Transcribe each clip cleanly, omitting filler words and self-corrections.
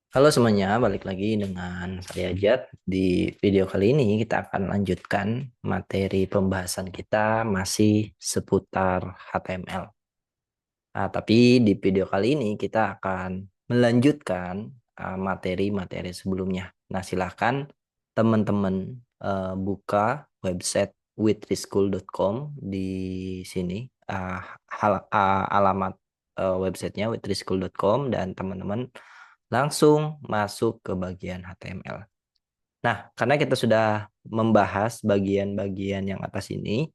Halo semuanya, balik lagi dengan saya Jad. Di video kali ini kita akan lanjutkan materi pembahasan kita masih seputar HTML. Tapi di video kali ini kita akan melanjutkan materi-materi sebelumnya. Nah, silahkan teman-teman buka website witrischool.com di sini. Alamat websitenya witrischool.com dan teman-teman langsung masuk ke bagian HTML. Nah, karena kita sudah membahas bagian-bagian yang atas ini,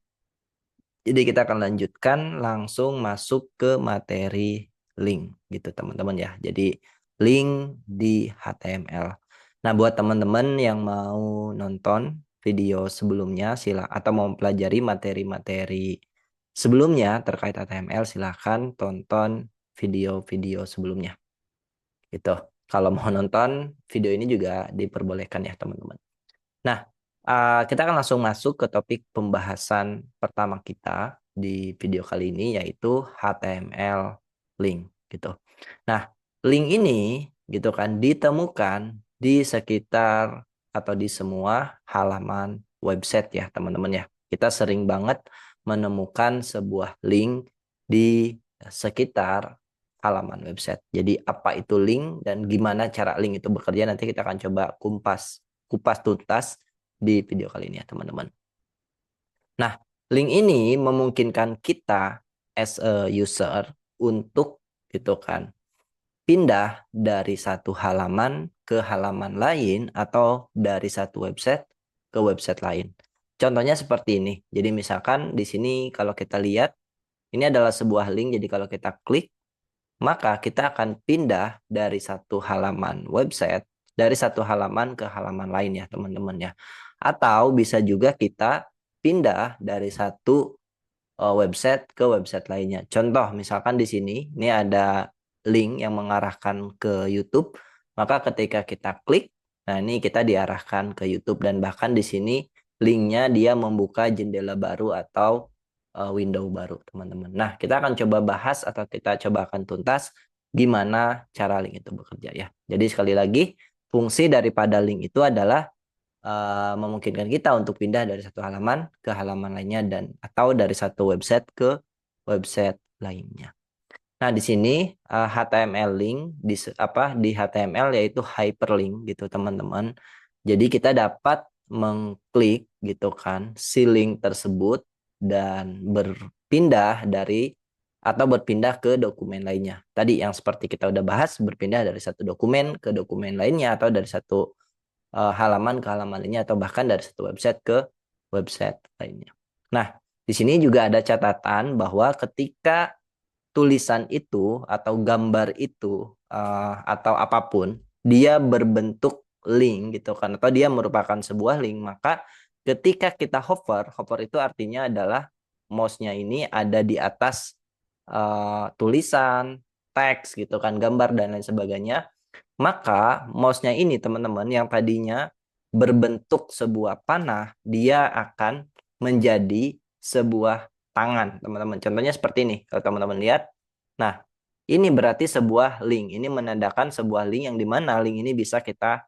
jadi kita akan lanjutkan langsung masuk ke materi link gitu teman-teman ya. Jadi link di HTML. Nah, buat teman-teman yang mau nonton video sebelumnya atau mau pelajari materi-materi sebelumnya terkait HTML, silahkan tonton video-video sebelumnya gitu. Kalau mau nonton video ini juga diperbolehkan ya teman-teman. Nah, kita akan langsung masuk ke topik pembahasan pertama kita di video kali ini yaitu HTML link gitu. Nah, link ini gitu kan ditemukan di sekitar atau di semua halaman website ya teman-teman ya. Kita sering banget menemukan sebuah link di sekitar halaman website. Jadi apa itu link dan gimana cara link itu bekerja nanti kita akan coba kupas tuntas di video kali ini ya teman-teman. Nah, link ini memungkinkan kita as a user untuk gitu kan pindah dari satu halaman ke halaman lain atau dari satu website ke website lain. Contohnya seperti ini. Jadi misalkan di sini kalau kita lihat ini adalah sebuah link. Jadi kalau kita klik maka kita akan pindah dari satu halaman website dari satu halaman ke halaman lain ya teman-teman ya. Atau bisa juga kita pindah dari satu website ke website lainnya. Contoh misalkan di sini ini ada link yang mengarahkan ke YouTube, maka ketika kita klik, nah ini kita diarahkan ke YouTube dan bahkan di sini linknya dia membuka jendela baru atau window baru teman-teman. Nah kita akan coba bahas atau kita coba akan tuntas gimana cara link itu bekerja ya. Jadi sekali lagi fungsi daripada link itu adalah memungkinkan kita untuk pindah dari satu halaman ke halaman lainnya dan atau dari satu website ke website lainnya. Nah, di sini HTML link di HTML yaitu hyperlink gitu, teman-teman. Jadi kita dapat mengklik gitu kan si link tersebut dan berpindah dari atau berpindah ke dokumen lainnya. Tadi yang seperti kita udah bahas berpindah dari satu dokumen ke dokumen lainnya atau dari satu halaman ke halaman lainnya atau bahkan dari satu website ke website lainnya. Nah, di sini juga ada catatan bahwa ketika tulisan itu atau gambar itu atau apapun dia berbentuk link gitu kan atau dia merupakan sebuah link, maka ketika kita hover itu artinya adalah mouse-nya ini ada di atas tulisan, teks gitu kan, gambar dan lain sebagainya. Maka mouse-nya ini teman-teman yang tadinya berbentuk sebuah panah, dia akan menjadi sebuah tangan, teman-teman. Contohnya seperti ini, kalau teman-teman lihat. Nah, ini berarti sebuah link. Ini menandakan sebuah link yang dimana link ini bisa kita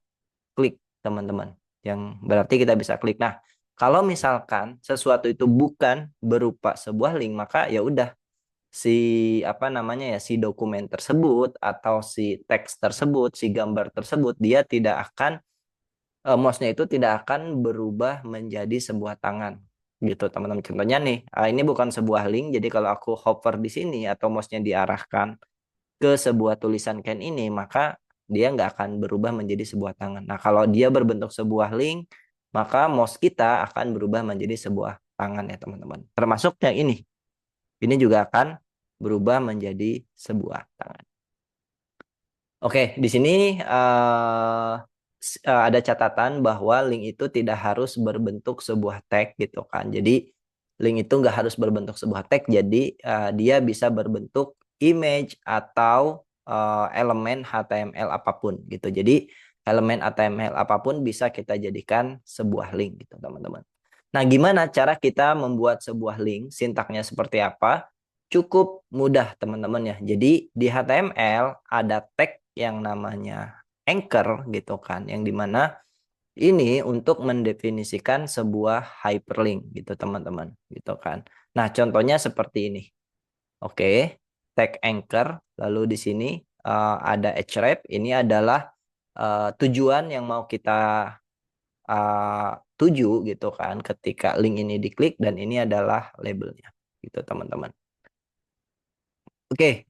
klik, teman-teman. Yang berarti kita bisa klik. Nah, kalau misalkan sesuatu itu bukan berupa sebuah link, maka ya udah si apa namanya ya si dokumen tersebut atau si teks tersebut, si gambar tersebut dia tidak akan mouse-nya itu tidak akan berubah menjadi sebuah tangan gitu teman-teman. Contohnya nih, ini bukan sebuah link, jadi kalau aku hover di sini atau mouse-nya diarahkan ke sebuah tulisan Ken ini, maka dia nggak akan berubah menjadi sebuah tangan. Nah, kalau dia berbentuk sebuah link, maka mouse kita akan berubah menjadi sebuah tangan ya teman-teman. Termasuk yang ini juga akan berubah menjadi sebuah tangan. Oke, di sini ada catatan bahwa link itu tidak harus berbentuk sebuah tag gitu kan. Jadi link itu nggak harus berbentuk sebuah tag. Jadi dia bisa berbentuk image atau elemen HTML apapun gitu. Jadi elemen HTML apapun bisa kita jadikan sebuah link gitu teman-teman. Nah, gimana cara kita membuat sebuah link? Sintaknya seperti apa? Cukup mudah teman-teman ya. Jadi di HTML ada tag yang namanya anchor gitu kan, yang dimana ini untuk mendefinisikan sebuah hyperlink gitu teman-teman gitu kan. Nah, contohnya seperti ini. Oke, tag anchor, lalu di sini ada href. Ini adalah tujuan yang mau kita tuju gitu kan ketika link ini diklik, dan ini adalah labelnya gitu teman-teman. Oke,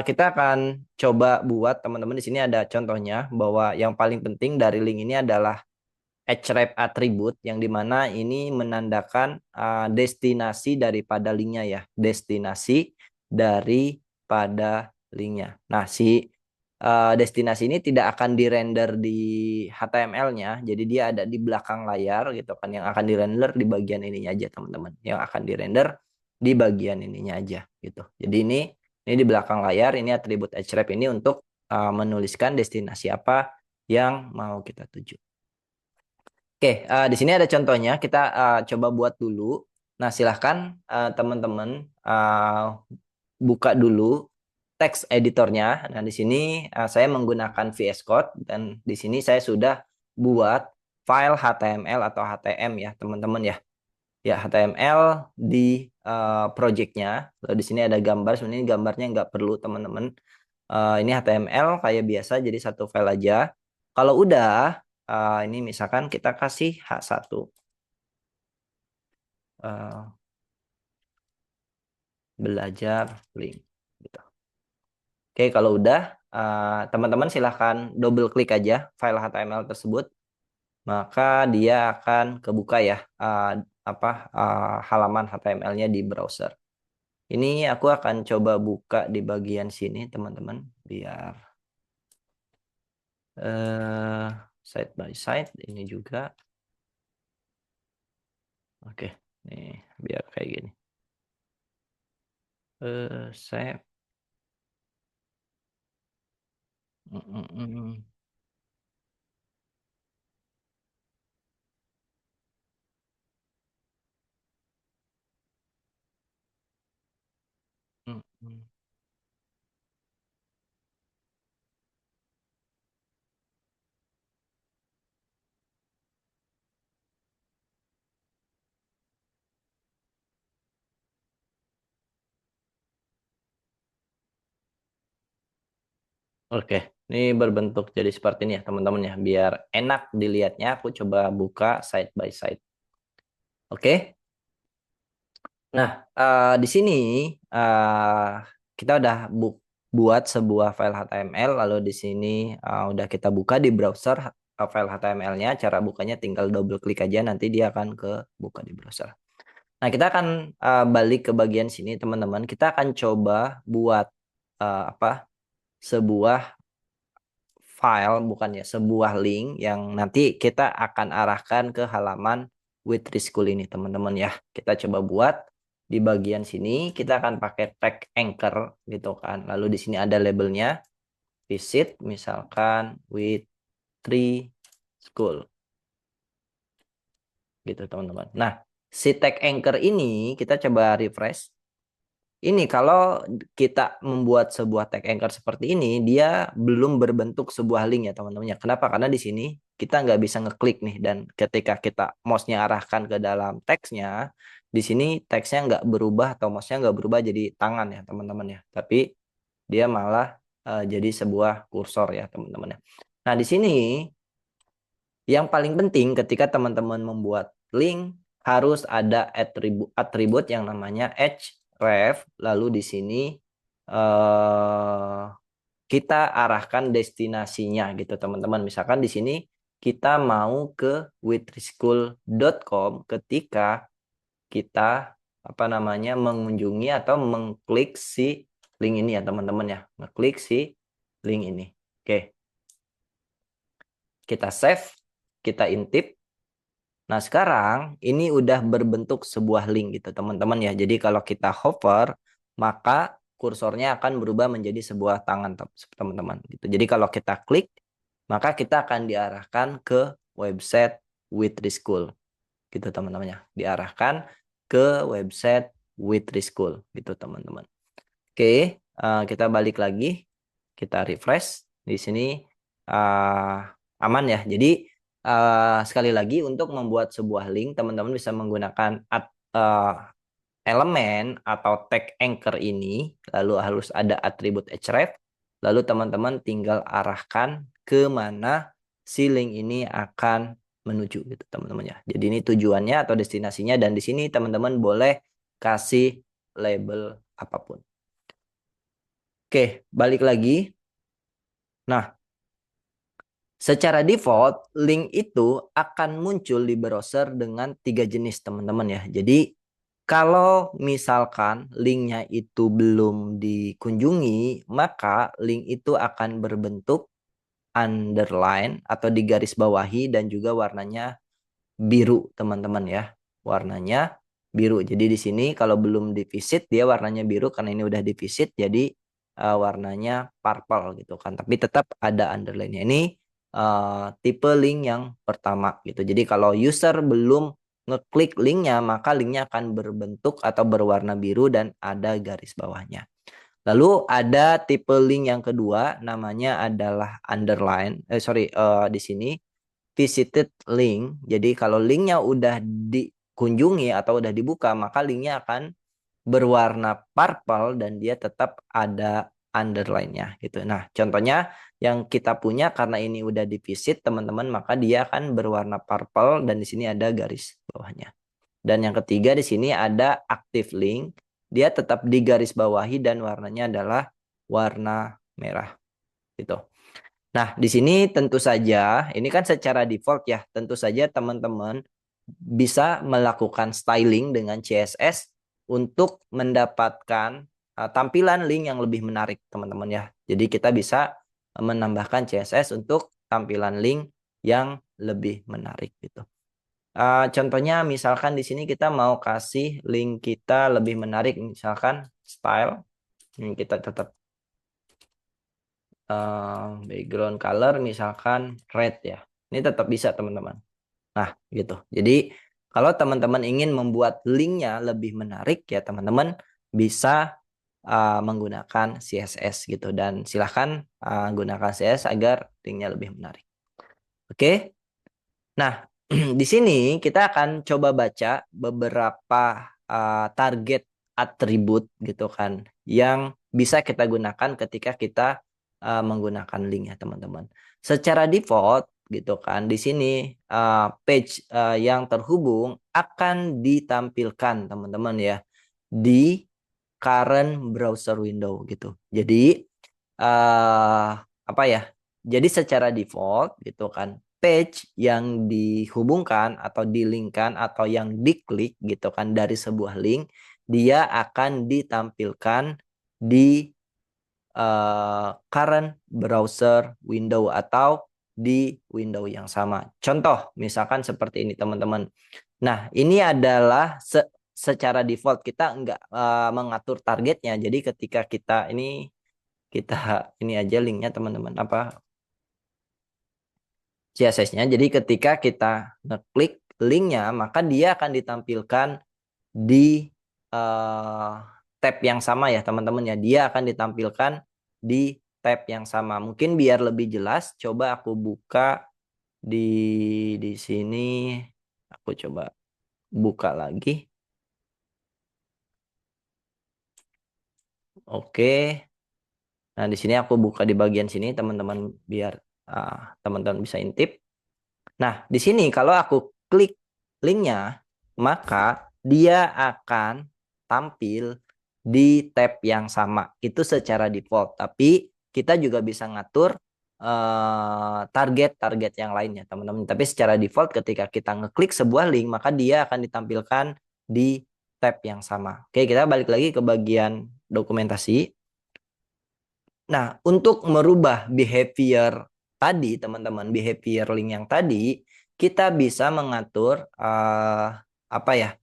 kita akan coba buat teman-teman. Di sini ada contohnya bahwa yang paling penting dari link ini adalah href atribut, yang dimana ini menandakan destinasi daripada linknya ya, destinasi daripada linknya. Nah, si destinasi ini tidak akan dirender di HTML-nya, jadi dia ada di belakang layar gitu kan. Yang akan dirender di bagian ininya aja teman-teman, yang akan dirender di bagian ininya aja gitu. Jadi ini di belakang layar, ini atribut href ini untuk menuliskan destinasi apa yang mau kita tuju. Oke, di sini ada contohnya. Kita coba buat dulu. Nah, silahkan teman-teman buka dulu teks editornya. Nah, di sini saya menggunakan VS Code, dan di sini saya sudah buat file HTML atau HTM ya, teman-teman ya. Ya, HTML di projectnya. Lalu di sini ada gambar. Sebenarnya gambarnya nggak perlu teman-teman. Ini HTML kayak biasa, jadi satu file aja. Kalau udah, ini misalkan kita kasih H1. Belajar link. Gitu. Oke, kalau udah, teman-teman silahkan double klik aja file HTML tersebut. Maka dia akan kebuka ya, halaman HTML-nya di browser. Ini aku akan coba buka di bagian sini, teman-teman, biar side by side ini juga. Oke, nih biar kayak gini. Save. Mm, mm, mm, mm, mm. Oke, ini berbentuk jadi seperti ini ya teman-teman ya. Biar enak dilihatnya, aku coba buka side by side. Oke, nah di sini uh, kita udah buat sebuah file HTML, lalu di sini udah kita buka di browser file HTML-nya. Cara bukanya tinggal double klik aja, nanti dia akan ke buka di browser. Nah, kita akan balik ke bagian sini teman-teman. Kita akan coba buat sebuah file, bukan ya, sebuah link yang nanti kita akan arahkan ke halaman With3School ini teman-teman ya. Kita coba buat di bagian sini, kita akan pakai tag anchor gitu kan. Lalu di sini ada labelnya, visit misalkan With3School gitu teman-teman. Nah, si tag anchor ini kita coba refresh. Ini kalau kita membuat sebuah tag anchor seperti ini, dia belum berbentuk sebuah link ya teman-teman. Kenapa? Karena di sini kita nggak bisa ngeklik nih, dan ketika kita mouse-nya arahkan ke dalam teksnya, di sini teksnya nggak berubah atau mouse-nya nggak berubah jadi tangan ya teman-teman ya. Tapi dia malah jadi sebuah kursor ya teman-teman ya. Nah, di sini yang paling penting ketika teman-teman membuat link, harus ada atribut yang namanya href. Lalu di sini eh, kita arahkan destinasinya gitu teman-teman. Misalkan di sini kita mau ke with3school.com ketika kita mengunjungi atau mengklik si link ini ya teman-teman ya. Ngeklik si link ini. Oke. Kita save, kita intip. Nah, sekarang ini udah berbentuk sebuah link gitu, teman-teman ya. Jadi kalau kita hover, maka kursornya akan berubah menjadi sebuah tangan, teman-teman. Gitu. Jadi kalau kita klik, maka kita akan diarahkan ke website With3School. Gitu, teman-teman ya. Diarahkan ke website With3School. Gitu, teman-teman. Oke, kita balik lagi. Kita refresh. Di sini aman ya. Jadi sekali lagi untuk membuat sebuah link teman-teman bisa menggunakan elemen atau tag anchor ini, lalu harus ada atribut href, lalu teman-teman tinggal arahkan ke mana si link ini akan menuju gitu teman-teman ya. Jadi ini tujuannya atau destinasinya, dan di sini teman-teman boleh kasih label apapun. Oke, balik lagi. Nah, secara default link itu akan muncul di browser dengan 3 jenis teman-teman ya. Jadi kalau misalkan linknya itu belum dikunjungi, maka link itu akan berbentuk underline atau digarisbawahi dan juga warnanya biru teman-teman ya. Warnanya biru. Jadi di sini kalau belum divisit dia warnanya biru, karena ini udah divisit jadi warnanya purple gitu kan. Tapi tetap ada underline-nya. Ini tipe link yang pertama gitu. Jadi kalau user belum ngeklik linknya, maka linknya akan berbentuk atau berwarna biru dan ada garis bawahnya. Lalu ada tipe link yang kedua, namanya adalah underline. Di sini visited link. Jadi kalau linknya udah dikunjungi atau udah dibuka, maka linknya akan berwarna purple dan dia tetap ada underline-nya gitu. Nah, contohnya yang kita punya karena ini udah divisit teman-teman, maka dia akan berwarna purple dan di sini ada garis bawahnya. Dan yang ketiga di sini ada active link. Dia tetap di garis bawahi dan warnanya adalah warna merah gitu. Nah, di sini tentu saja ini kan secara default ya, tentu saja teman-teman bisa melakukan styling dengan CSS untuk mendapatkan tampilan link yang lebih menarik teman-teman ya. Jadi kita bisa menambahkan CSS untuk tampilan link yang lebih menarik gitu. Contohnya misalkan di sini kita mau kasih link kita lebih menarik, misalkan style. Ini kita tetap background color misalkan red ya. Ini tetap bisa teman-teman. Nah, gitu. Jadi kalau teman-teman ingin membuat linknya lebih menarik ya teman-teman bisa menggunakan CSS gitu, dan silahkan gunakan CSS agar linknya lebih menarik. Oke. Nah, di sini kita akan coba baca beberapa target atribut gitu kan yang bisa kita gunakan ketika kita menggunakan link ya teman-teman. Secara default gitu kan di sini page yang terhubung akan ditampilkan teman-teman ya di current browser window gitu. Jadi apa ya? Jadi secara default gitu kan page yang dihubungkan atau dilinkkan atau yang diklik gitu kan dari sebuah link, dia akan ditampilkan di current browser window atau di window yang sama. Contoh misalkan seperti ini teman-teman. Nah, ini adalah secara default kita nggak mengatur targetnya. Jadi ketika kita ini aja linknya teman-teman apa CSS-nya. Jadi ketika kita ngeklik linknya, maka dia akan ditampilkan di tab yang sama ya teman-teman ya. Dia akan ditampilkan di tab yang sama. Mungkin biar lebih jelas, coba aku buka di sini. Aku coba buka lagi. Oke. Nah, di sini aku buka di bagian sini teman-teman biar teman-teman bisa intip. Nah, di sini kalau aku klik linknya, maka dia akan tampil di tab yang sama. Itu secara default. Tapi kita juga bisa ngatur target-target yang lainnya, teman-teman. Tapi secara default ketika kita ngeklik sebuah link, maka dia akan ditampilkan di tab yang sama. Oke, kita balik lagi ke bagian dokumentasi. Nah, untuk merubah behavior tadi, teman-teman, behavior link yang tadi, kita bisa mengatur apa ya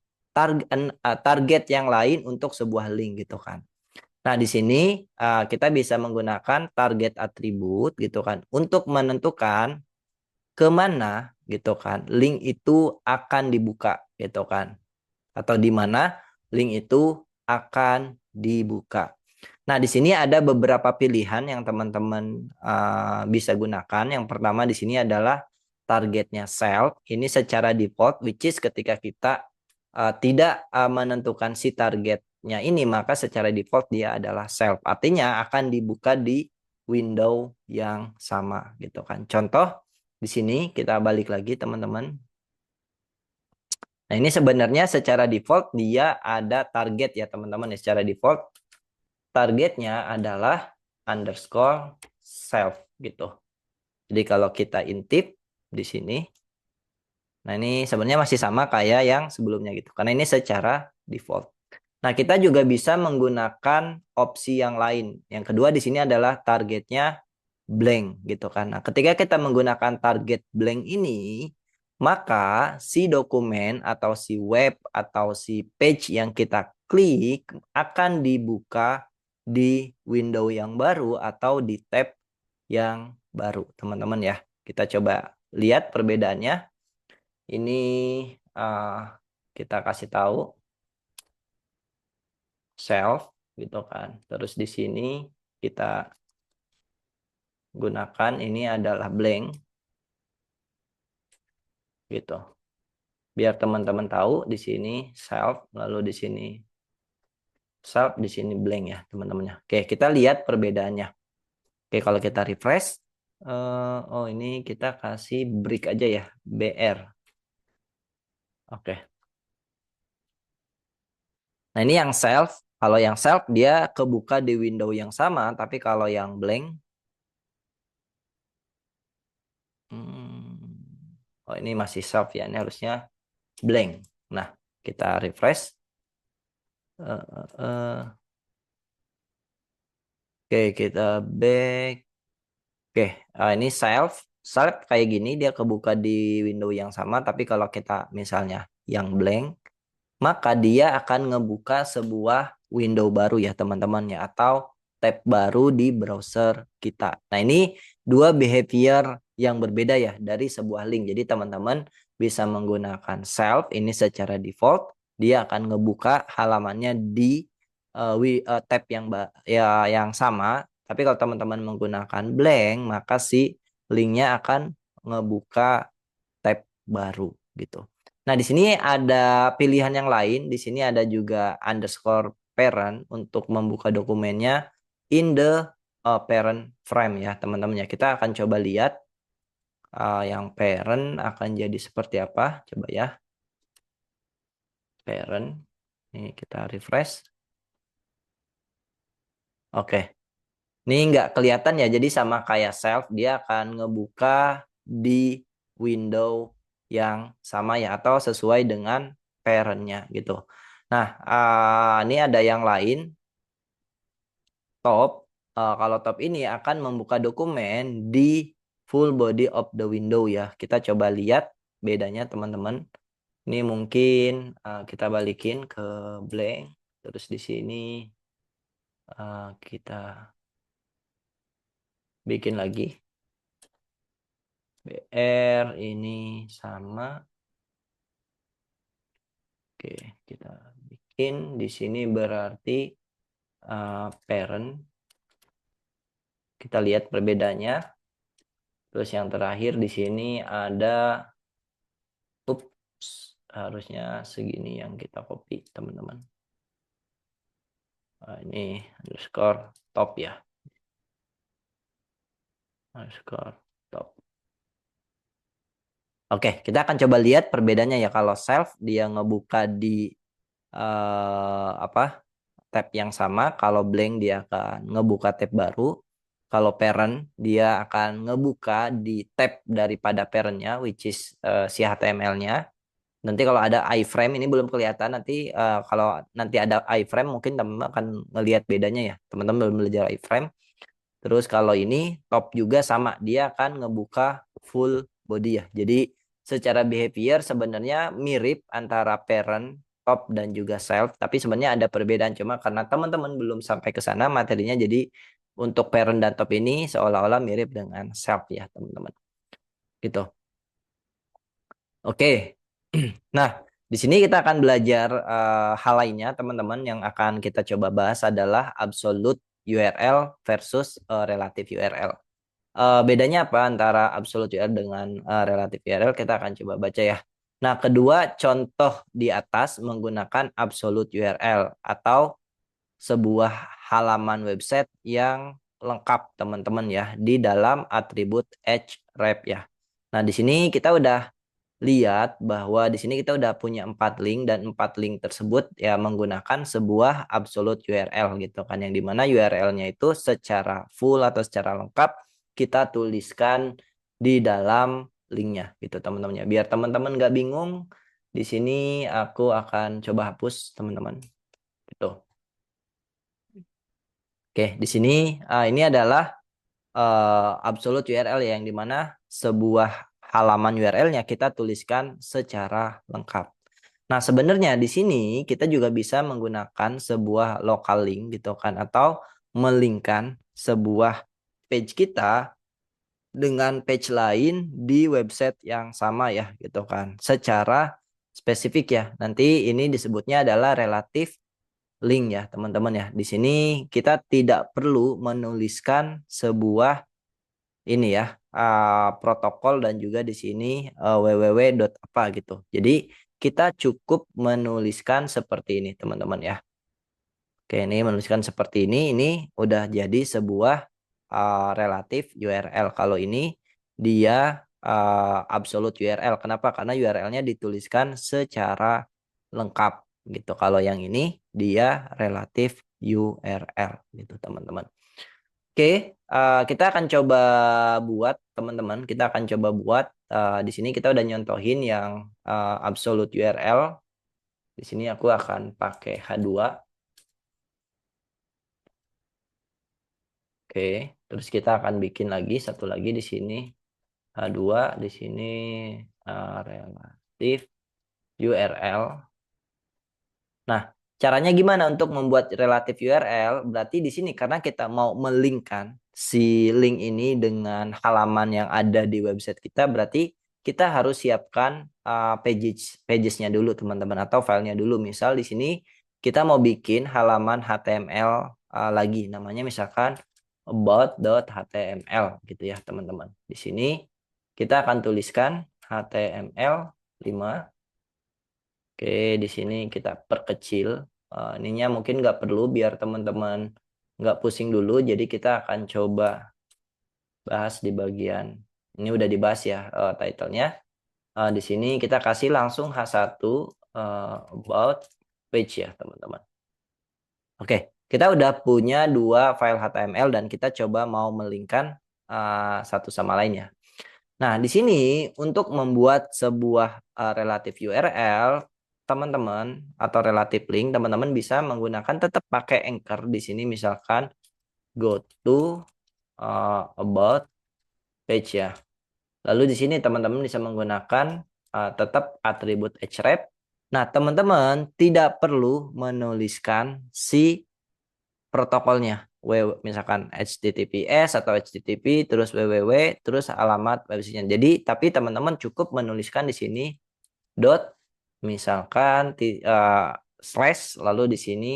target yang lain untuk sebuah link gitu kan. Nah, di sini kita bisa menggunakan target atribut gitu kan untuk menentukan kemana gitu kan link itu akan dibuka gitu kan, atau di mana link itu akan dibuka. Nah, di sini ada beberapa pilihan yang teman-teman bisa gunakan. Yang pertama di sini adalah targetnya self. Ini secara default, which is ketika kita tidak menentukan si targetnya ini, maka secara default dia adalah self. Artinya akan dibuka di window yang sama gitu kan. Contoh di sini kita balik lagi teman-teman. Nah, ini sebenarnya secara default dia ada target ya teman-teman. Secara default targetnya adalah underscore self gitu. Jadi kalau kita intip di sini, nah ini sebenarnya masih sama kayak yang sebelumnya gitu. Karena ini secara default. Nah, kita juga bisa menggunakan opsi yang lain. Yang kedua di sini adalah targetnya blank gitu kan. Nah, ketika kita menggunakan target blank ini, maka si dokumen atau si web atau si page yang kita klik akan dibuka di window yang baru atau di tab yang baru, teman-teman ya. Kita coba lihat perbedaannya. Ini kita kasih tahu self gitu kan. Terus di sini kita gunakan ini adalah blank gitu. Biar teman-teman tahu di sini self, lalu di sini self, di sini blank ya teman-temannya. Oke, kita lihat perbedaannya. Oke, kalau kita refresh, oh ini kita kasih break aja ya, BR. Oke. Nah ini yang self. Kalau yang self dia kebuka di window yang sama, tapi kalau yang blank, oh ini masih self ya, ini harusnya blank. Nah, kita refresh. Oke, kita back. Oke, ini self. Self kayak gini dia kebuka di window yang sama, tapi kalau kita misalnya yang blank, maka dia akan ngebuka sebuah window baru ya teman-teman ya, atau tab baru di browser kita. Nah, ini dua behavior yang berbeda ya dari sebuah link. Jadi teman-teman bisa menggunakan self ini secara default, dia akan ngebuka halamannya di tab yang sama. Tapi kalau teman-teman menggunakan blank, maka si linknya akan ngebuka tab baru gitu. Nah, di sini ada pilihan yang lain. Di sini ada juga underscore parent untuk membuka dokumennya in the parent frame ya, teman-teman ya. Kita akan coba lihat yang parent akan jadi seperti apa. Coba ya, parent. Ini kita refresh. Oke. Ini nggak kelihatan ya, jadi sama kayak self, dia akan ngebuka di window yang sama ya, atau sesuai dengan parent-nya gitu. Nah, ini ada yang lain, top. Kalau top ini akan membuka dokumen di full body of the window ya. Kita coba lihat bedanya teman-teman. Ini mungkin kita balikin ke blank, terus di sini kita bikin lagi. BR ini sama. Oke, kita bikin di sini berarti parent. Kita lihat perbedaannya. Terus yang terakhir di sini ada harusnya segini yang kita copy, teman-teman. Ini underscore top ya. Underscore top. Oke, kita akan coba lihat perbedaannya ya. Kalau self dia ngebuka di tab yang sama. Kalau blank dia akan ngebuka tab baru. Kalau parent dia akan ngebuka di tab daripada parentnya, which is si HTML-nya. Nanti kalau ada iframe ini belum kelihatan. Nanti kalau nanti ada iframe mungkin teman-teman akan ngelihat bedanya ya. Teman-teman belum belajar iframe. Terus kalau ini top juga sama, dia akan ngebuka full body ya. Jadi secara behavior sebenarnya mirip antara parent, top dan juga self, tapi sebenarnya ada perbedaan cuma karena teman-teman belum sampai ke sana materinya, jadi untuk parent dan top ini seolah-olah mirip dengan self ya, teman-teman. Gitu. Oke. Nah, di sini kita akan belajar hal lainnya, teman-teman. Yang akan kita coba bahas adalah absolute URL versus relative URL. Bedanya apa antara absolute URL dengan relative URL? Kita akan coba baca ya. Nah, kedua contoh di atas menggunakan absolute URL atau sebuah halaman website yang lengkap teman-teman ya di dalam atribut href ya. Nah, di sini kita udah lihat bahwa di sini kita udah punya 4 link dan 4 link tersebut ya menggunakan sebuah absolute URL gitu kan, yang dimana URL-nya itu secara full atau secara lengkap kita tuliskan di dalam linknya gitu teman-teman ya. Biar teman-teman nggak bingung, di sini aku akan coba hapus teman-teman gitu. Oke, di sini ini adalah absolute URL ya, yang dimana sebuah halaman URL-nya kita tuliskan secara lengkap. Nah, sebenarnya di sini kita juga bisa menggunakan sebuah local link gitu kan, atau melinkkan sebuah page kita dengan page lain di website yang sama ya gitu kan, secara spesifik ya. Nanti ini disebutnya adalah relative link ya teman-teman ya. Di sini kita tidak perlu menuliskan sebuah ini ya protokol dan juga di sini www apa gitu. Jadi kita cukup menuliskan seperti ini teman-teman ya. Oke, ini menuliskan seperti ini udah jadi sebuah relatif URL. Kalau ini dia absolute URL. Kenapa? Karena URL-nya dituliskan secara lengkap gitu. Kalau yang ini dia relatif URL gitu teman-teman. Oke, kita akan coba buat teman-teman. Kita akan coba buat di sini kita udah nyontohin yang absolute URL. Di sini aku akan pakai H2. Oke, terus kita akan bikin lagi satu lagi di sini H2, di sini relatif URL. Nah, caranya gimana untuk membuat relatif URL? Berarti di sini karena kita mau melinkkan si link ini dengan halaman yang ada di website kita, berarti kita harus siapkan pagesnya dulu teman-teman, atau filenya dulu. Misal di sini kita mau bikin halaman HTML lagi, namanya misalkan about.html gitu ya teman-teman. Di sini kita akan tuliskan HTML 5. Oke, di sini kita perkecil. Ininya mungkin nggak perlu biar teman-teman nggak pusing dulu. Jadi kita akan coba bahas di bagian ini udah dibahas ya title-nya. Di sini kita kasih langsung H1 about page ya teman-teman. Oke, kita udah punya 2 file HTML dan kita coba mau melinkkan satu sama lain ya. Nah, di sini untuk membuat sebuah relative URL, teman-teman, atau relative link, teman-teman bisa menggunakan tetap pakai anchor di sini, misalkan go to about page ya. Lalu di sini teman-teman bisa menggunakan tetap atribut href. Nah, teman-teman tidak perlu menuliskan si protokolnya. Misalkan HTTPS atau HTTP terus www terus alamat websitenya. Jadi tapi teman-teman cukup menuliskan di sini dot misalkan slash lalu di sini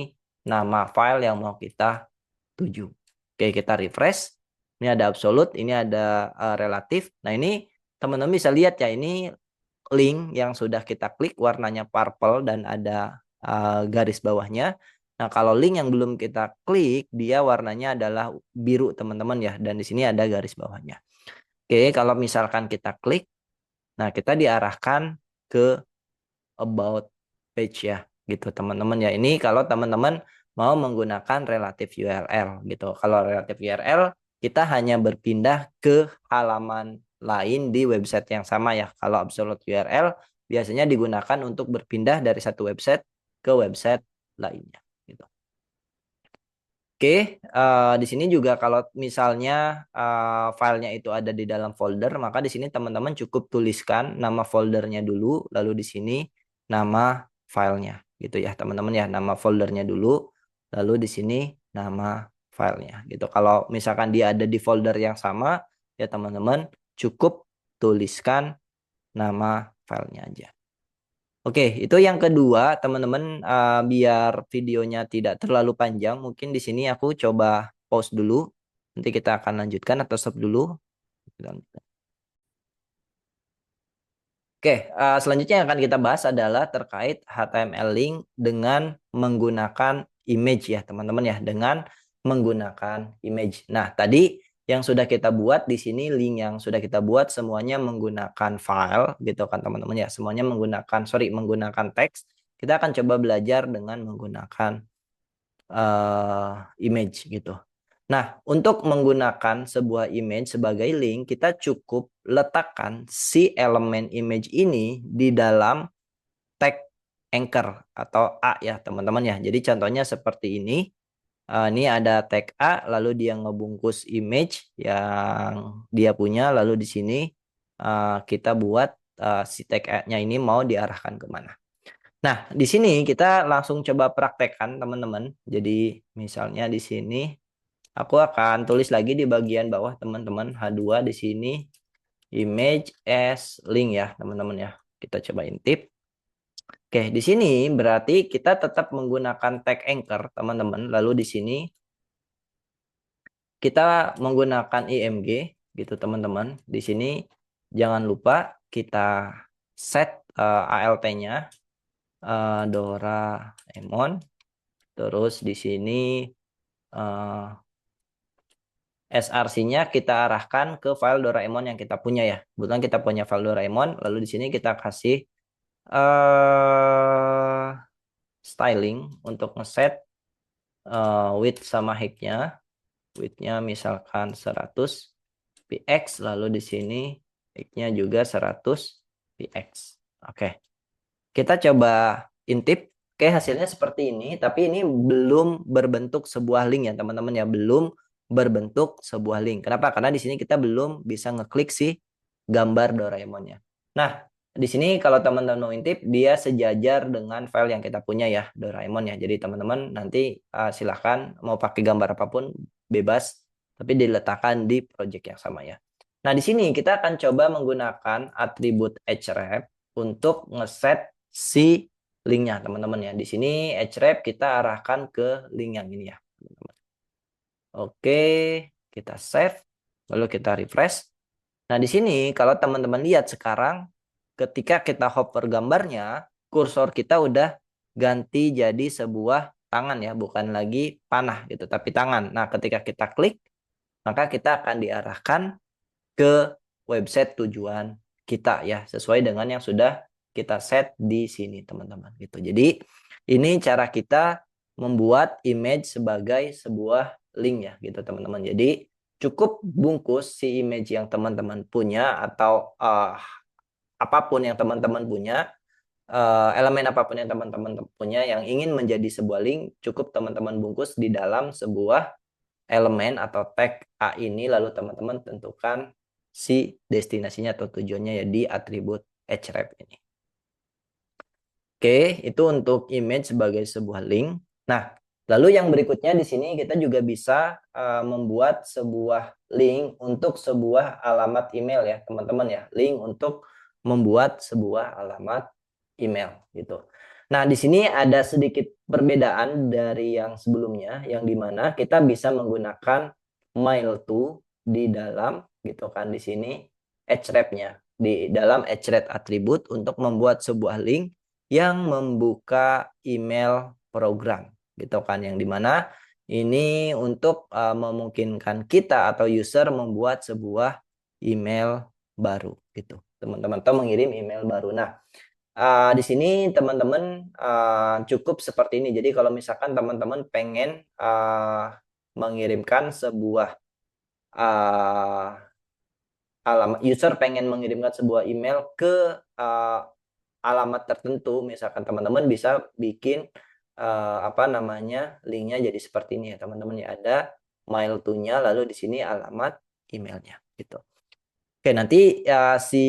nama file yang mau kita tuju. Oke, kita refresh. Ini ada absolute, ini ada relatif. Nah, ini teman-teman bisa lihat ya, ini link yang sudah kita klik warnanya purple dan ada garis bawahnya. Nah, kalau link yang belum kita klik, dia warnanya adalah biru, teman-teman ya. Dan di sini ada garis bawahnya. Oke, kalau misalkan kita klik, nah kita diarahkan ke about page ya, gitu teman-teman ya. Ini kalau teman-teman mau menggunakan relative URL gitu. Kalau relative URL, kita hanya berpindah ke halaman lain di website yang sama ya. Kalau absolute URL biasanya digunakan untuk berpindah dari satu website ke website lainnya. Gitu. Oke, di sini juga kalau misalnya filenya itu ada di dalam folder, maka di sini teman-teman cukup tuliskan nama foldernya dulu, lalu di sini nama filenya, gitu ya teman-teman ya, nama foldernya dulu, lalu di sini nama filenya, gitu. Kalau misalkan dia ada di folder yang sama, ya teman-teman cukup tuliskan nama filenya aja. Oke, itu yang kedua, teman-teman, biar videonya tidak terlalu panjang, mungkin di sini aku coba pause dulu. Nanti kita akan lanjutkan atau stop dulu. Oke, selanjutnya yang akan kita bahas adalah terkait HTML link dengan menggunakan image ya teman-teman ya, dengan menggunakan image. Nah, tadi yang sudah kita buat di sini link yang sudah kita buat semuanya menggunakan file gitu kan teman-teman ya, semuanya menggunakan teks. Kita akan coba belajar dengan menggunakan image gitu. Nah, untuk menggunakan sebuah image sebagai link, kita cukup letakkan si elemen image ini di dalam tag anchor atau A ya, teman-teman ya. Jadi contohnya seperti ini. Ini ada tag A, lalu dia ngebungkus image yang dia punya, lalu di sini kita buat si tag A-nya ini mau diarahkan kemana. Nah, di sini kita langsung coba praktekkan, teman-teman. Jadi, misalnya di sini aku akan tulis lagi di bagian bawah teman-teman H2 di sini image as link ya teman-teman ya. Kita coba intip. Oke, di sini berarti kita tetap menggunakan tag anchor teman-teman. Lalu di sini kita menggunakan img gitu teman-teman. Di sini jangan lupa kita set alt-nya Doraemon. Terus di sini src-nya kita arahkan ke file Doraemon yang kita punya ya. Kebetulan kita punya file Doraemon, lalu di sini kita kasih styling untuk ngeset width sama height-nya. Width-nya misalkan 100 px, lalu di sini height-nya juga 100 px. Oke. Kita coba intip. Oke, hasilnya seperti ini, tapi ini belum berbentuk sebuah link ya, teman-teman ya, belum berbentuk sebuah link. Kenapa? Karena di sini kita belum bisa ngeklik si gambar Doraemonnya. Nah, di sini kalau teman-teman mau intip, dia sejajar dengan file yang kita punya ya, Doraemon ya. Jadi teman-teman nanti silahkan mau pakai gambar apapun bebas, tapi diletakkan di project yang sama ya. Nah, di sini kita akan coba menggunakan atribut href untuk ngeset si linknya teman-teman ya. Di sini href kita arahkan ke link yang ini ya teman-teman. Oke, kita save lalu kita refresh. Nah, di sini kalau teman-teman lihat sekarang ketika kita hover gambarnya, kursor kita udah ganti jadi sebuah tangan ya, bukan lagi panah gitu, tapi tangan. Nah, ketika kita klik, maka kita akan diarahkan ke website tujuan kita ya, sesuai dengan yang sudah kita set di sini teman-teman gitu. Jadi ini cara kita membuat image sebagai sebuah link ya gitu teman-teman. Jadi cukup bungkus si image yang teman-teman punya atau apapun yang teman-teman punya, elemen apapun yang teman-teman punya yang ingin menjadi sebuah link, cukup teman-teman bungkus di dalam sebuah elemen atau tag A ini, lalu teman-teman tentukan si destinasinya atau tujuannya ya di atribut href ini. Oke, itu untuk image sebagai sebuah link. Nah, lalu yang berikutnya di sini kita juga bisa membuat sebuah link untuk sebuah alamat email ya, teman-teman ya. Link untuk membuat sebuah alamat email gitu. Nah, di sini ada sedikit perbedaan dari yang sebelumnya, yang dimana kita bisa menggunakan mail to di dalam gitu kan di sini href-nya di dalam href atribut untuk membuat sebuah link yang membuka email program gitu kan, yang dimana ini untuk memungkinkan kita atau user membuat sebuah email baru gitu teman-teman, atau mengirim email baru. Nah, di sini teman-teman cukup seperti ini. Jadi kalau misalkan teman-teman pengen mengirimkan sebuah alamat, user pengen mengirimkan sebuah email ke alamat tertentu, misalkan teman-teman bisa bikin apa namanya linknya jadi seperti ini ya teman-teman ya, ada mail to-nya lalu di sini alamat emailnya gitu. Oke, nanti si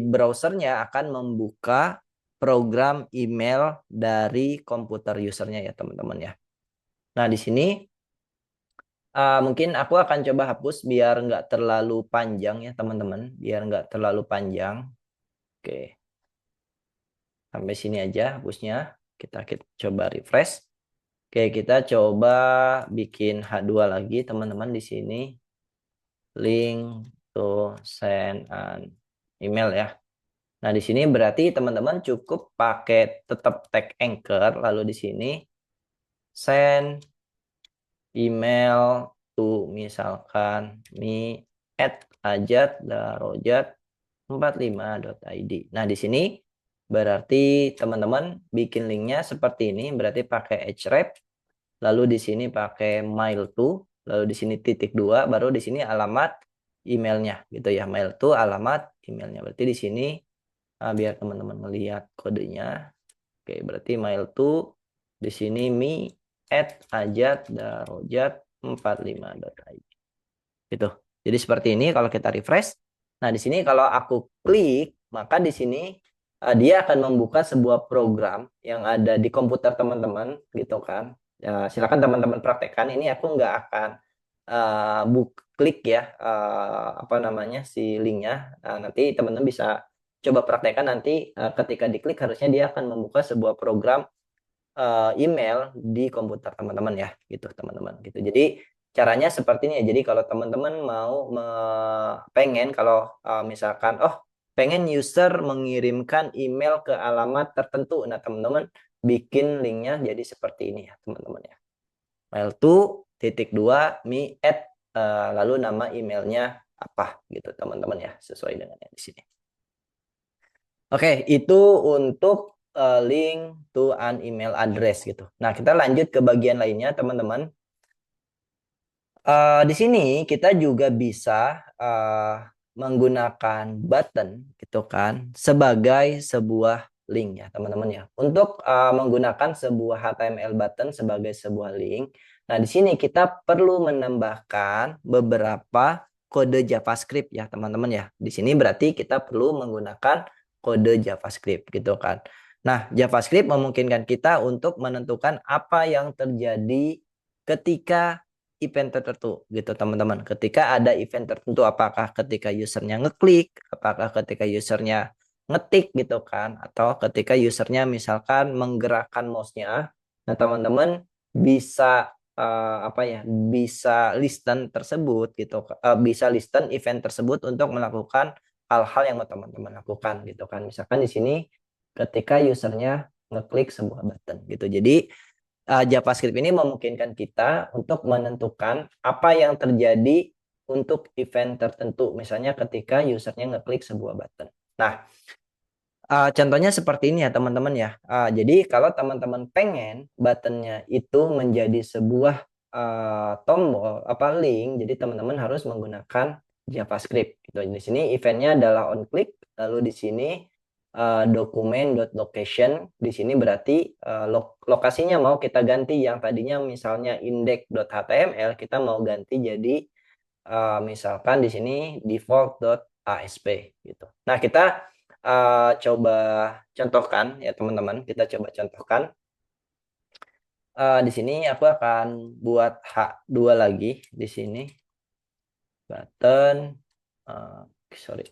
browsernya akan membuka program email dari komputer usernya ya teman-teman ya. Nah, di sini mungkin aku akan coba hapus biar nggak terlalu panjang ya teman-teman, biar nggak terlalu panjang. Oke, sampai sini aja hapusnya. Kita coba refresh. Oke, kita coba bikin H2 lagi teman-teman di sini. Link to send an email ya. Nah, di sini berarti teman-teman cukup pakai tetap tag anchor, lalu di sini send email to misalkan mi@ajat.darojat45.id. Nah, di sini berarti teman-teman bikin linknya seperti ini, berarti pakai href, lalu di sini pakai mail to, lalu di sini titik dua, baru di sini alamat emailnya gitu ya, mail to alamat emailnya. Berarti di sini biar teman-teman melihat kodenya. Oke, berarti mail to di sini mi@ajat.darojat45.id. Gitu. Jadi seperti ini kalau kita refresh. Nah, di sini kalau aku klik, maka di sini dia akan membuka sebuah program yang ada di komputer teman-teman gitu kan. Ya, silakan teman-teman praktekkan. Ini aku nggak akan klik ya apa namanya si linknya. Nanti teman-teman bisa coba praktekkan nanti ketika diklik harusnya dia akan membuka sebuah program email di komputer teman-teman ya gitu teman-teman gitu. Jadi caranya seperti ini ya. Jadi kalau teman-teman mau pengen kalau misalkan pengen user mengirimkan email ke alamat tertentu, nah teman-teman bikin linknya jadi seperti ini ya teman-teman ya. Mail to titik dua mi at lalu nama emailnya apa gitu teman-teman ya, sesuai dengan yang di sini. Oke, itu untuk link to an email address gitu. Nah, kita lanjut ke bagian lainnya, teman-teman. Di sini kita juga bisa menggunakan button gitu kan sebagai sebuah link ya, teman-teman ya. Untuk menggunakan sebuah HTML button sebagai sebuah link. Nah, di sini kita perlu menambahkan beberapa kode JavaScript ya, teman-teman ya. Di sini berarti kita perlu menggunakan kode JavaScript gitu kan. Nah, JavaScript memungkinkan kita untuk menentukan apa yang terjadi ketika event tertentu gitu teman-teman. Ketika ada event tertentu, apakah ketika usernya ngeklik, apakah ketika usernya ngetik gitu kan, atau ketika usernya misalkan menggerakkan mouse-nya. Nah, teman-teman bisa apa ya, bisa listen tersebut gitu, bisa listen event tersebut untuk melakukan hal-hal yang mau teman-teman lakukan gitu kan. Misalkan di sini ketika usernya ngeklik sebuah button gitu. Jadi JavaScript ini memungkinkan kita untuk menentukan apa yang terjadi untuk event tertentu. Misalnya ketika usernya ngeklik sebuah button. Nah, contohnya seperti ini ya teman-teman ya. Jadi kalau teman-teman pengen buttonnya itu menjadi sebuah tombol apa link, jadi teman-teman harus menggunakan JavaScript. Gitu. Di sini eventnya adalah on click, lalu di sini document.location. Di sini berarti lokasinya mau kita ganti yang tadinya misalnya index.html, kita mau ganti jadi misalkan di sini default.asp gitu. Nah, kita coba contohkan ya teman-teman, kita coba contohkan. Di sini aku akan buat H2 lagi di sini button sorry,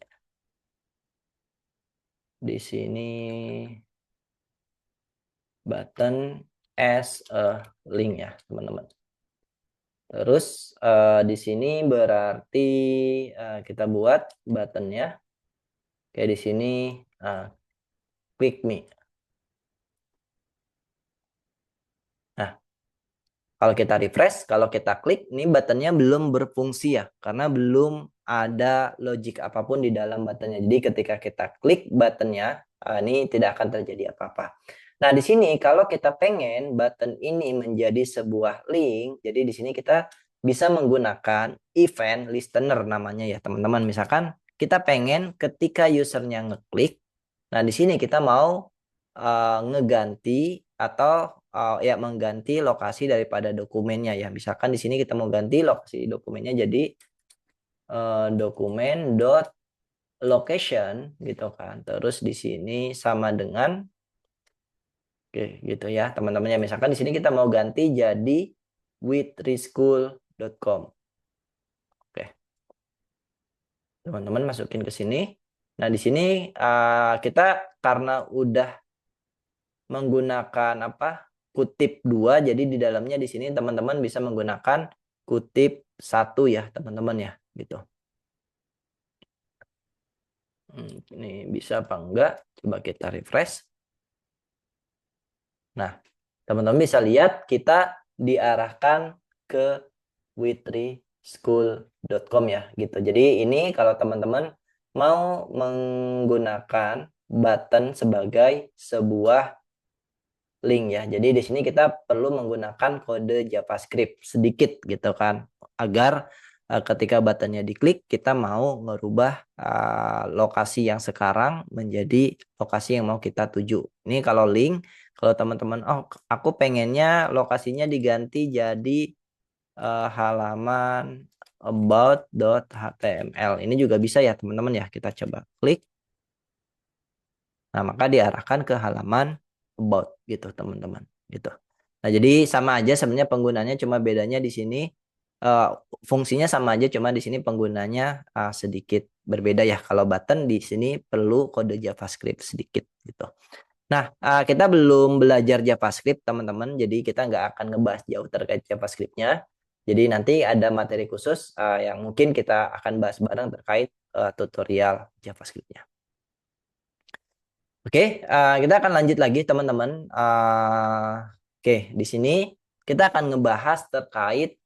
di sini button as a link ya teman-teman. Terus di sini berarti kita buat buttonnya kayak di sini click me. Nah, kalau kita refresh, kalau kita klik, ini buttonnya belum berfungsi ya, karena belum ada logic apapun di dalam buttonnya. Jadi ketika kita klik buttonnya, ini tidak akan terjadi apa-apa. Nah, di sini kalau kita pengen button ini menjadi sebuah link, jadi di sini kita bisa menggunakan event listener namanya ya teman-teman. Misalkan kita pengen ketika usernya ngeklik, nah di sini kita mau ngeganti atau ya mengganti lokasi daripada dokumennya ya. Misalkan di sini kita mau ganti lokasi dokumennya jadi dokumen dot location gitu kan. Terus di sini sama dengan oke gitu ya teman-temannya. Misalkan di sini kita mau ganti jadi withreschool.com. Oke. Teman-teman masukin ke sini. Nah, di sini kita karena udah menggunakan apa? kutip 2, jadi di dalamnya di sini teman-teman bisa menggunakan kutip 1 ya teman-teman ya gitu. Ini bisa apa enggak? Coba kita refresh. Nah, teman-teman bisa lihat kita diarahkan ke witrischool.com ya gitu. Jadi ini kalau teman-teman mau menggunakan button sebagai sebuah link ya. Jadi di sini kita perlu menggunakan kode JavaScript sedikit gitu kan, agar ketika buttonnya diklik kita mau merubah lokasi yang sekarang menjadi lokasi yang mau kita tuju. Ini kalau link, kalau teman-teman oh aku pengennya lokasinya diganti jadi halaman about.html. Ini juga bisa ya teman-teman ya. Kita coba klik. Nah, maka diarahkan ke halaman about gitu, teman-teman. Gitu. Nah, jadi sama aja sebenarnya penggunanya, cuma bedanya di sini fungsinya sama aja, cuma di sini penggunanya sedikit berbeda ya. Kalau button di sini perlu kode JavaScript sedikit gitu. Nah, kita belum belajar JavaScript, teman-teman. Jadi kita nggak akan ngebahas jauh terkait JavaScript-nya. Jadi nanti ada materi khusus yang mungkin kita akan bahas bareng terkait tutorial JavaScript-nya. Oke, kita akan lanjut lagi teman-teman. Oke, di sini kita akan ngebahas terkait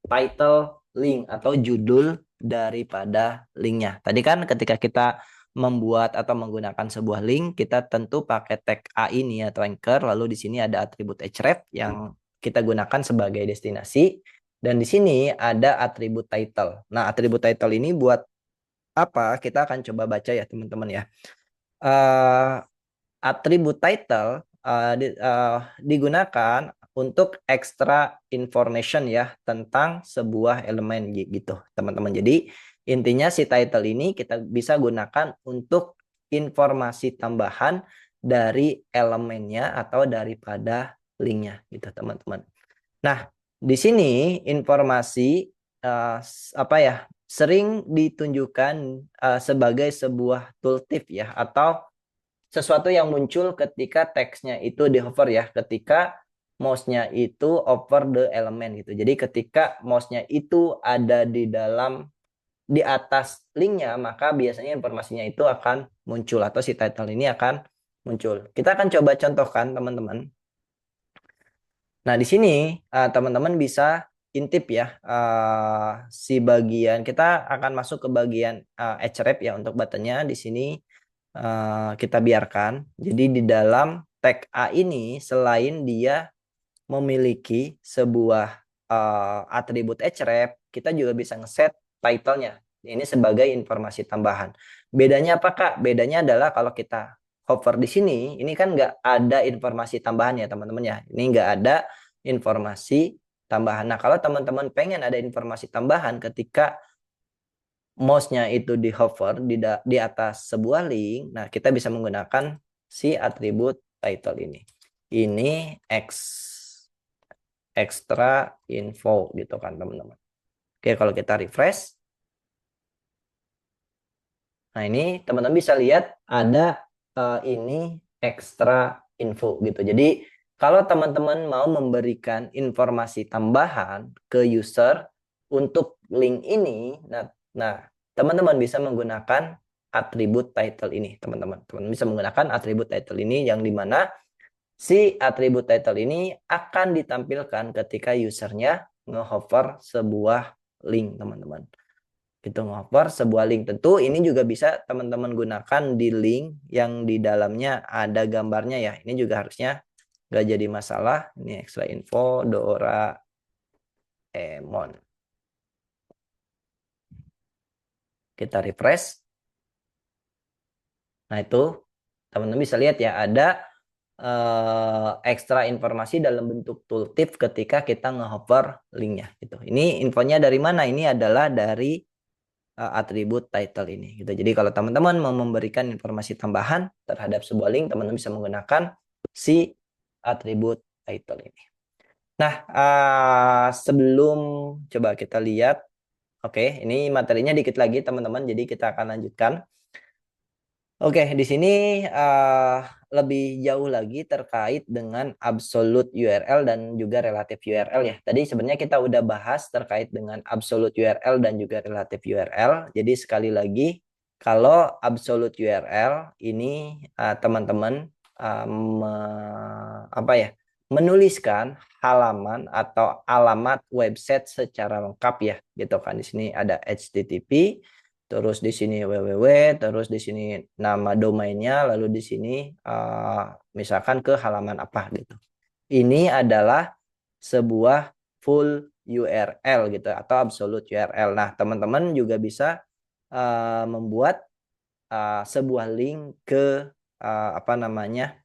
title link atau judul daripada linknya. Tadi kan ketika kita membuat atau menggunakan sebuah link, kita tentu pakai tag A ini atau anchor. Lalu di sini ada atribut href yang kita gunakan sebagai destinasi. Dan di sini ada atribut title. Nah, atribut title ini buat apa? Kita akan coba baca ya teman-teman ya. Atribut title digunakan untuk extra information ya tentang sebuah elemen gitu teman-teman. Jadi intinya si title ini kita bisa gunakan untuk informasi tambahan dari elemennya atau daripada linknya gitu teman-teman. Nah, di sini informasi apa ya sering ditunjukkan sebagai sebuah tooltip ya atau sesuatu yang muncul ketika teksnya itu di hover ya, ketika mouse-nya itu over the element gitu. Jadi ketika mouse-nya itu ada di atas linknya, maka biasanya informasinya itu akan muncul atau si title ini akan muncul. Kita akan coba contohkan teman-teman. Nah, di sini teman-teman bisa intip ya si bagian, kita akan masuk ke bagian href ya untuk buttonnya. Di sini kita biarkan. Jadi di dalam tag A ini selain dia memiliki sebuah atribut href, kita juga bisa ngeset title-nya. Ini sebagai informasi tambahan. Bedanya apa Kak? Bedanya adalah kalau kita hover di sini, ini kan nggak ada informasi tambahan ya teman-teman ya. Ini nggak ada informasi tambahan. Nah, kalau teman-teman pengen ada informasi tambahan ketika mouse-nya itu di hover di atas sebuah link, nah kita bisa menggunakan si atribut title ini. Ini extra info gitu kan teman-teman. Oke, kalau kita refresh, nah ini teman-teman bisa lihat ada ini extra info gitu. Jadi kalau teman-teman mau memberikan informasi tambahan ke user untuk link ini, nah teman-teman bisa menggunakan atribut title ini, teman-teman. Teman-teman bisa menggunakan atribut title ini yang dimana si atribut title ini akan ditampilkan ketika usernya ngehover sebuah link, teman-teman. Gitu, ngehover sebuah link. Tentu ini juga bisa teman-teman gunakan di link yang di dalamnya ada gambarnya ya. Ini juga harusnya nggak jadi masalah. Ini extra info Doraemon. Kita refresh. Nah itu teman-teman bisa lihat ya ada ekstra informasi dalam bentuk tooltip ketika kita ngehover linknya. Gitu. Ini infonya dari mana? Ini adalah dari atribut title ini gitu. Jadi kalau teman-teman mau memberikan informasi tambahan terhadap sebuah link, teman-teman bisa menggunakan si atribut title ini. Nah, sebelum coba kita lihat, oke, ini materinya dikit lagi teman-teman, jadi kita akan lanjutkan. Oke, di sini lebih jauh lagi terkait dengan absolute URL dan juga relative URL ya. Tadi sebenarnya kita udah bahas terkait dengan absolute URL dan juga relative URL. Jadi sekali lagi, kalau absolute URL ini teman-teman apa ya, menuliskan halaman atau alamat website secara lengkap ya, gitu kan. Di sini ada HTTP, terus di sini www, terus di sini nama domainnya, lalu di sini misalkan ke halaman apa gitu. Ini adalah sebuah full URL gitu atau absolute URL. Nah, teman-teman juga bisa membuat sebuah link ke apa namanya,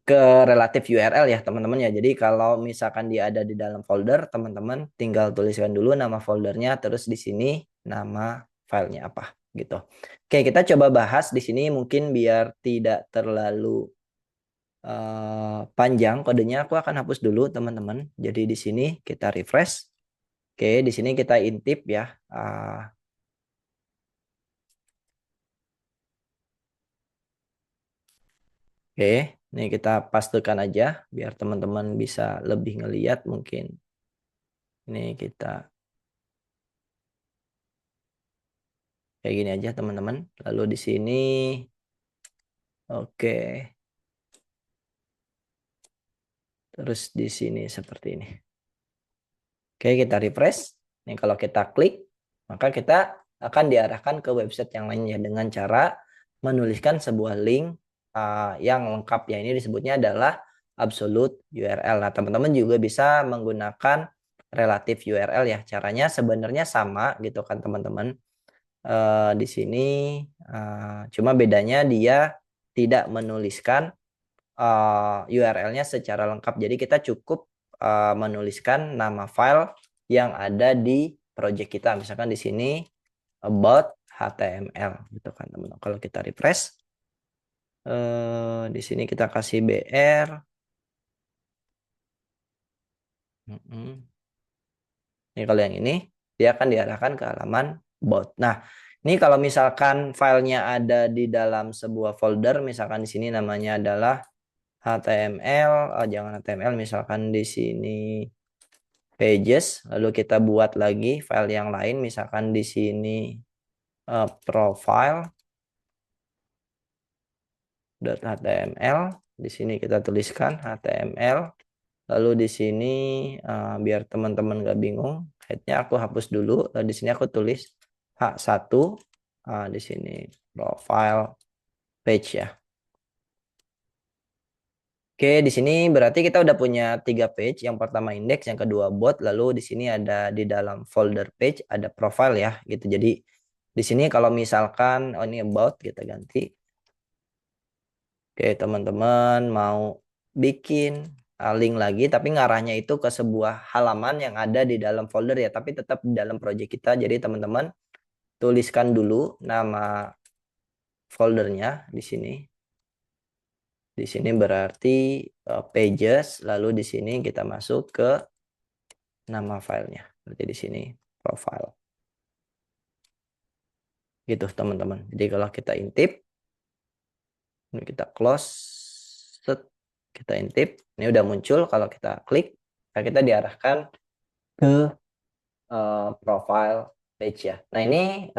ke relatif URL ya teman-teman ya. Jadi kalau misalkan dia ada di dalam folder, teman-teman tinggal tuliskan dulu nama foldernya, terus di sini nama filenya apa gitu. Oke, kita coba bahas di sini mungkin biar tidak terlalu panjang kodenya. Aku akan hapus dulu teman-teman. Jadi di sini kita refresh. Oke, di sini kita intip ya. Oke, ini kita pastikan aja biar teman-teman bisa lebih ngeliat mungkin. Ini kita kayak gini aja teman-teman. Lalu di sini, oke. Terus di sini seperti ini. Oke, kita refresh. Nih kalau kita klik, maka kita akan diarahkan ke website yang lainnya dengan cara menuliskan sebuah link yang lengkap ya. Ini disebutnya adalah absolute URL. Nah, teman-teman juga bisa menggunakan relative URL ya. Caranya sebenarnya sama gitu kan teman-teman. Di sini cuma bedanya dia tidak menuliskan URL-nya secara lengkap. Jadi kita cukup menuliskan nama file yang ada di project kita. Misalkan di sini about HTML gitu kan teman-teman. Kalau kita refresh, di sini kita kasih BR. Ini kalau yang ini dia akan diarahkan ke halaman about. Nah, ini kalau misalkan filenya ada di dalam sebuah folder, misalkan di sini namanya adalah HTML, jangan HTML, misalkan di sini pages, lalu kita buat lagi file yang lain, misalkan di sini profile.html, di sini kita tuliskan HTML, lalu di sini biar teman-teman gak bingung, headnya aku hapus dulu, lalu di sini aku tulis H1, di sini profile page ya. Oke, di sini berarti kita udah punya 3 page. Yang pertama index, yang kedua bot, lalu di sini ada di dalam folder page ada profile ya, gitu. Jadi di sini kalau misalkan ini about kita ganti. Oke, teman-teman mau bikin link lagi tapi ngarahnya itu ke sebuah halaman yang ada di dalam folder ya, tapi tetap di dalam project kita. Jadi teman-teman tuliskan dulu nama foldernya di sini. Di sini berarti pages, lalu di sini kita masuk ke nama filenya. Berarti di sini profile. Gitu teman-teman. Jadi kalau kita intip, ini kita close, set, kita intip, ini udah muncul. Kalau kita klik, kita diarahkan ke profile page ya. Nah ini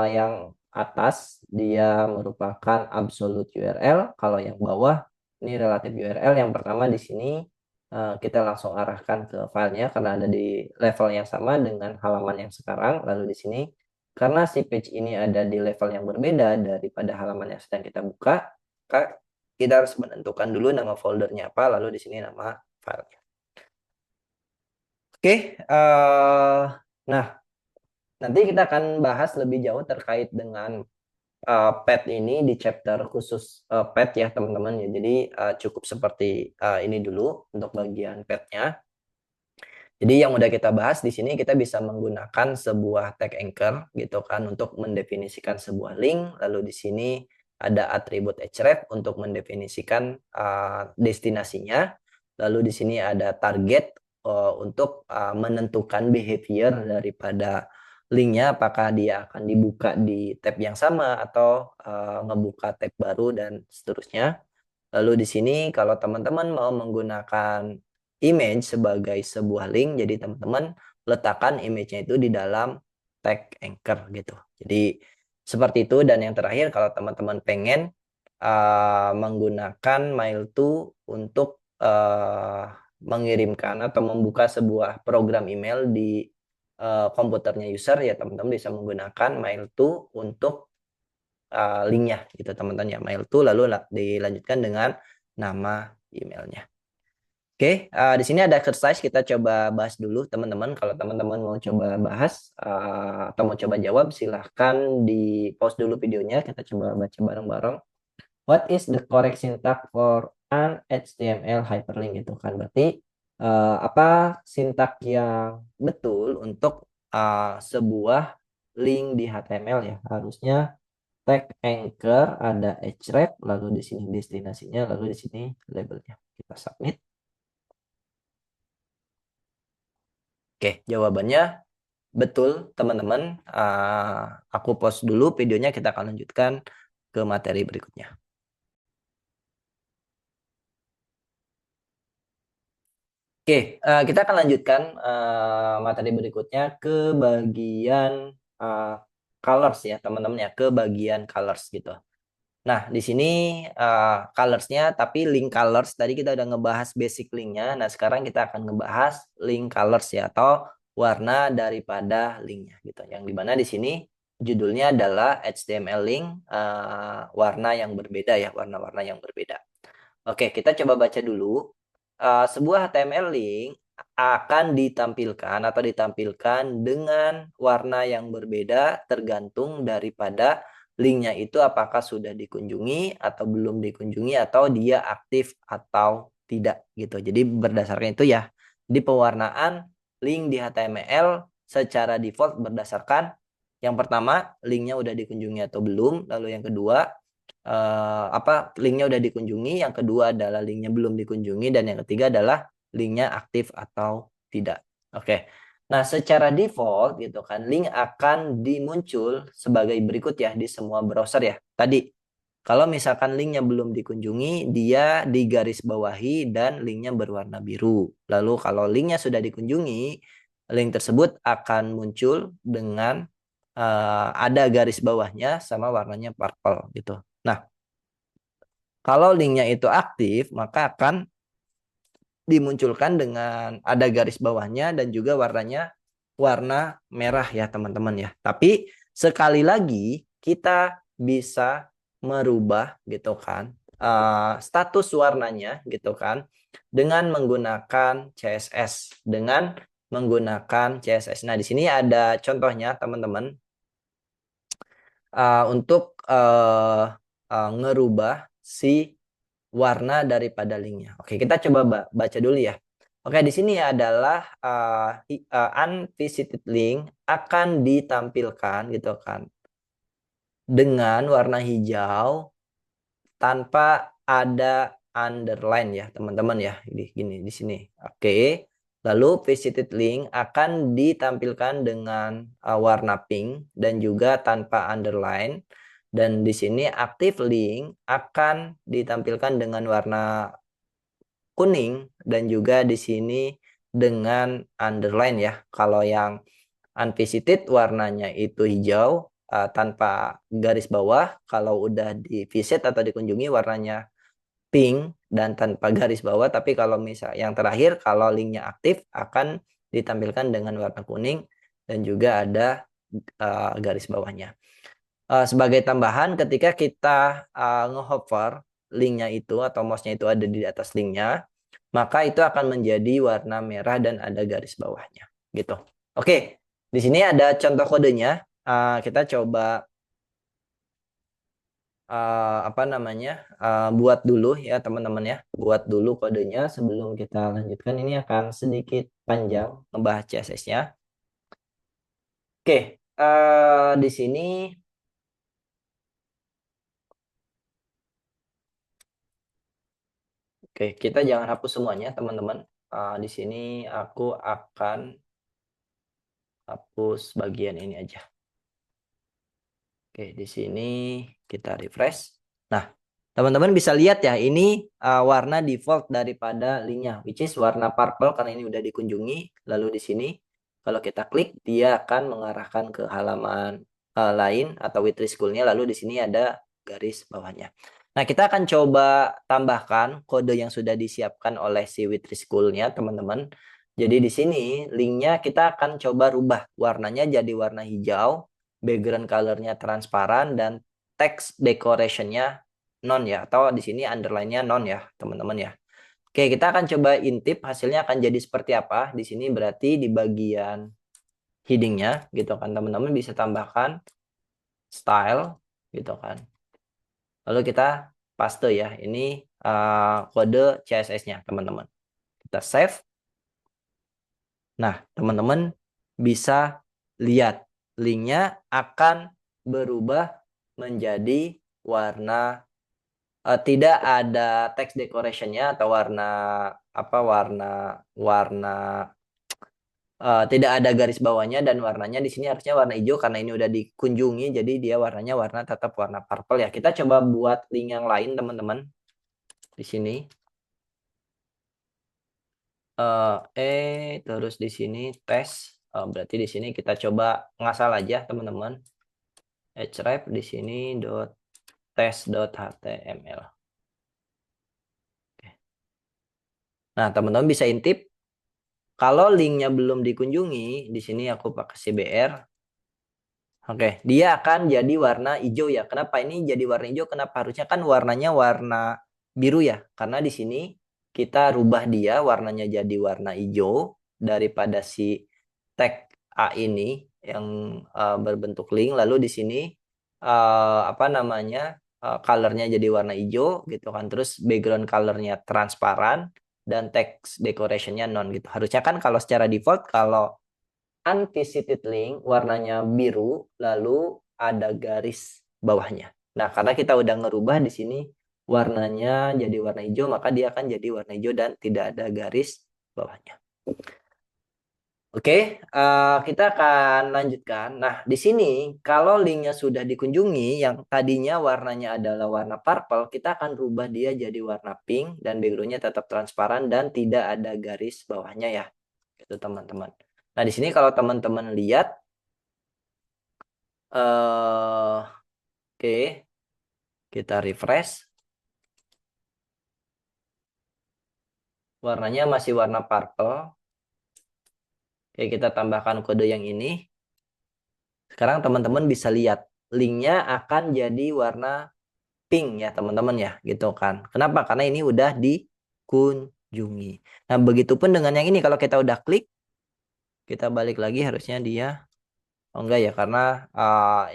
yang atas dia merupakan absolute URL. Kalau yang bawah ini relative URL. Yang pertama di sini kita langsung arahkan ke filenya karena ada di level yang sama dengan halaman yang sekarang. Lalu di sini karena si page ini ada di level yang berbeda daripada halaman yang sedang kita buka, maka kita harus menentukan dulu nama foldernya apa, lalu di sini nama filenya. Oke, nah nanti kita akan bahas lebih jauh terkait dengan pet ini di chapter khusus pet ya teman-teman ya. Jadi cukup seperti ini dulu untuk bagian petnya. Jadi yang udah kita bahas di sini kita bisa menggunakan sebuah tag anchor gitu kan untuk mendefinisikan sebuah link. Lalu di sini ada atribut href untuk mendefinisikan destinasinya. Lalu di sini ada target untuk menentukan behavior daripada linknya apakah dia akan dibuka di tab yang sama atau ngebuka tab baru dan seterusnya. Lalu di sini kalau teman-teman mau menggunakan image sebagai sebuah link, jadi teman-teman letakkan image-nya itu di dalam tag anchor gitu. Jadi seperti itu. Dan yang terakhir kalau teman-teman pengen menggunakan mail.to untuk mengirimkan atau membuka sebuah program email di komputernya user, ya teman-teman bisa menggunakan mail.to untuk linknya gitu teman-teman ya, mail.to lalu dilanjutkan dengan nama emailnya. Oke, di sini ada exercise, kita coba bahas dulu teman-teman. Kalau teman-teman mau coba bahas atau mau coba jawab, silahkan di pause dulu videonya, kita coba baca bareng-bareng. What is the correct syntax for an HTML hyperlink itu kan, berarti apa sintak yang betul untuk sebuah link di HTML ya. Harusnya tag anchor ada href, lalu di sini destinasinya, lalu di sini labelnya. Kita submit. Oke, jawabannya betul teman-teman. Aku pause dulu videonya, kita akan lanjutkan ke materi berikutnya. Oke, kita akan lanjutkan materi berikutnya ke bagian colors ya teman-teman ya, ke bagian colors gitu. Nah, di sini colorsnya, tapi link colors tadi kita udah ngebahas basic linknya. Nah, sekarang kita akan ngebahas link colors ya, atau warna daripada linknya gitu. Yang dimana di sini judulnya adalah HTML link warna yang berbeda ya, warna-warna yang berbeda. Oke, kita coba baca dulu. Sebuah HTML link akan ditampilkan atau ditampilkan dengan warna yang berbeda tergantung daripada linknya itu apakah sudah dikunjungi atau belum dikunjungi, atau dia aktif atau tidak gitu. Jadi berdasarkan itu ya. Jadi pewarnaan link di HTML secara default berdasarkan yang pertama linknya udah dikunjungi atau belum, lalu yang kedua linknya udah dikunjungi, yang kedua adalah linknya belum dikunjungi, dan yang ketiga adalah linknya aktif atau tidak. Oke. Nah, secara default gitu kan, link akan dimuncul sebagai berikut ya di semua browser ya. Tadi kalau misalkan linknya belum dikunjungi, dia digarisbawahi dan linknya berwarna biru. Lalu kalau linknya sudah dikunjungi, link tersebut akan muncul dengan ada garis bawahnya sama warnanya purple gitu. Nah, kalau linknya itu aktif, maka akan dimunculkan dengan ada garis bawahnya dan juga warnanya warna merah ya teman-teman ya. Tapi sekali lagi kita bisa merubah gitu kan status warnanya gitu kan dengan menggunakan CSS, dengan menggunakan CSS. Nah, di sini ada contohnya teman-teman untuk ngerubah si warna daripada linknya. Oke, kita coba baca dulu ya. Oke, di sini adalah unvisited link akan ditampilkan gitu kan dengan warna hijau tanpa ada underline ya teman-teman ya. Gini di sini. Oke. Lalu visited link akan ditampilkan dengan warna pink dan juga tanpa underline. Dan di sini active link akan ditampilkan dengan warna kuning dan juga di sini dengan underline ya. Kalau yang unvisited warnanya itu hijau tanpa garis bawah, kalau udah di visit atau dikunjungi warnanya pink dan tanpa garis bawah. Tapi kalau misal yang terakhir, kalau linknya aktif akan ditampilkan dengan warna kuning dan juga ada garis bawahnya. Sebagai tambahan, ketika kita ngehover linknya itu atau mouse-nya itu ada di atas linknya, maka itu akan menjadi warna merah dan ada garis bawahnya gitu. Oke, di sini ada contoh kodenya. Kita coba apa namanya buat dulu ya teman-teman ya, buat dulu kodenya sebelum kita lanjutkan. Ini akan sedikit panjang ngebahas CSS-nya. Oke, di sini oke, kita jangan hapus semuanya teman-teman. Di sini aku akan hapus bagian ini aja. Oke, di sini kita refresh. Nah, teman-teman bisa lihat ya, ini warna default daripada linknya, which is warna purple karena ini udah dikunjungi. Lalu di sini kalau kita klik, dia akan mengarahkan ke halaman lain atau Witri School-nya. Lalu di sini ada garis bawahnya. Nah, kita akan coba tambahkan kode yang sudah disiapkan oleh si Witri School-nya, teman-teman. Jadi di sini linknya kita akan coba rubah warnanya jadi warna hijau, background color-nya transparan, dan text decoration-nya non ya, atau di sini underline-nya non ya, teman-teman ya. Oke, kita akan coba intip hasilnya akan jadi seperti apa. Di sini berarti di bagian heading-nya gitu kan, teman-teman bisa tambahkan style gitu kan. Lalu kita paste ya. Ini kode CSS-nya, teman-teman. Kita save. Nah, teman-teman bisa lihat linknya akan berubah menjadi warna tidak ada text decoration-nya atau warna apa warna tidak ada garis bawahnya, dan warnanya di sini harusnya warna hijau karena ini udah dikunjungi, jadi dia warnanya tetap warna purple ya. Kita coba buat link yang lain, teman-teman. Di sini terus di sini tes. Berarti di sini kita coba ngasal aja, teman-teman. Href di sini .tes.html. Nah, teman-teman bisa intip kalau linknya belum dikunjungi, di sini aku pakai CBR. Oke, dia akan jadi warna hijau ya. Kenapa ini jadi warna hijau? Kenapa harusnya kan warnanya warna biru ya? Karena di sini kita rubah dia warnanya jadi warna hijau daripada si tag A ini yang berbentuk link. Lalu di sini apa namanya colornya jadi warna hijau gitu kan. Terus background colornya transparan dan text decorationnya non gitu. Harusnya kan kalau secara default kalau unvisited link warnanya biru lalu ada garis bawahnya. Nah, karena kita udah ngerubah di sini warnanya jadi warna hijau, maka dia akan jadi warna hijau dan tidak ada garis bawahnya. Oke, kita akan lanjutkan. Nah, di sini kalau linknya sudah dikunjungi, yang tadinya warnanya adalah warna purple, kita akan rubah dia jadi warna pink dan backgroundnya tetap transparan dan tidak ada garis bawahnya ya, itu teman-teman. Nah, di sini kalau teman-teman lihat, oke, kita refresh. Warnanya masih warna purple. Oke, kita tambahkan kode yang ini. Sekarang teman-teman bisa lihat linknya akan jadi warna pink ya, teman-teman ya, gitu kan. Kenapa? Karena ini udah dikunjungi. Nah, begitupun dengan yang ini, kalau kita udah klik, kita balik lagi harusnya dia, oh enggak ya, karena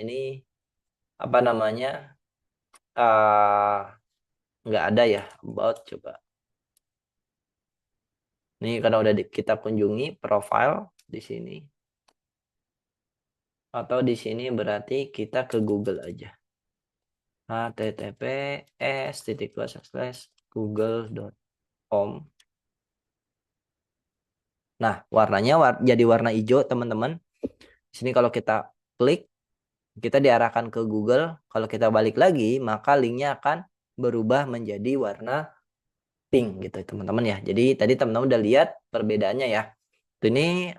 ini apa namanya nggak ada ya, about, coba. Ini karena udah kita kunjungi profile di sini. Atau di sini berarti kita ke Google aja. https://google.com. Nah, warnanya jadi warna hijau, teman-teman. Di sini kalau kita klik, kita diarahkan ke Google. Kalau kita balik lagi, maka linknya akan berubah menjadi warna pink gitu, teman-teman ya. Jadi tadi teman-teman udah lihat perbedaannya ya. Ini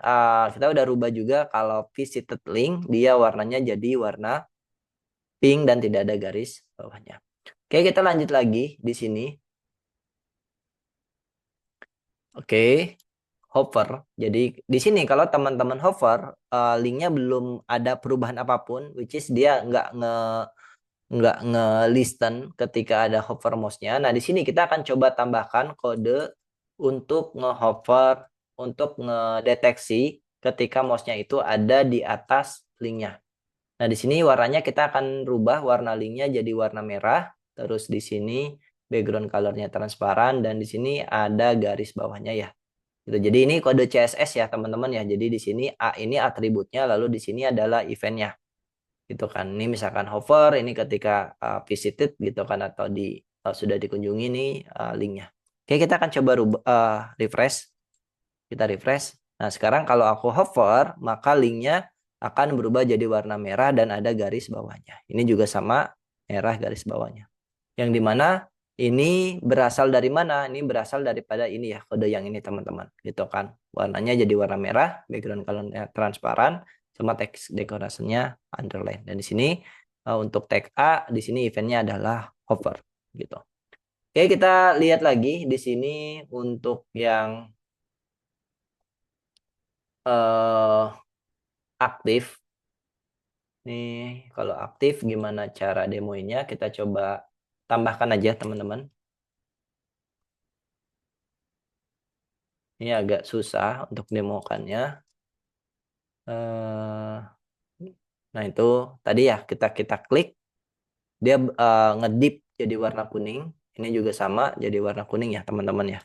kita udah rubah juga, kalau visited link dia warnanya jadi warna pink dan tidak ada garis bawahnya. Oke, kita lanjut lagi di sini. Oke, hover. Jadi di sini kalau teman-teman hover, linknya belum ada perubahan apapun, which is dia nggak listen ketika ada hover mouse-nya. Nah, di sini kita akan coba tambahkan kode untuk nge-hover, untuk ngedeteksi ketika mouse-nya itu ada di atas linknya. Nah, di sini warnanya kita akan rubah warna linknya jadi warna merah. Terus di sini background color-nya transparan dan di sini ada garis bawahnya ya. Gitu. Jadi ini kode CSS ya, teman-teman ya. Jadi di sini A ini atributnya, lalu di sini adalah eventnya. Gitu kan. Ini misalkan hover, ini ketika visited gitu kan, atau sudah dikunjungi nih linknya. Oke, kita akan coba refresh. Kita refresh. Nah, sekarang kalau aku hover, maka linknya akan berubah jadi warna merah dan ada garis bawahnya. Ini juga sama, merah garis bawahnya. Yang dimana ini berasal dari mana? Ini berasal daripada ini ya, kode yang ini teman-teman. Gitu kan. Warnanya jadi warna merah, background colornya transparan, sama teks dekorasinya underline. Dan di sini untuk tag A, di sini eventnya adalah hover. Gitu. Oke, kita lihat lagi di sini untuk yang aktif. Nih, kalau aktif gimana cara demoinnya? Kita coba tambahkan aja teman-teman. Ini agak susah untuk demokannya. Eh, Nah itu tadi ya kita kita klik dia ngedip jadi warna kuning. Ini juga sama jadi warna kuning ya teman-teman ya.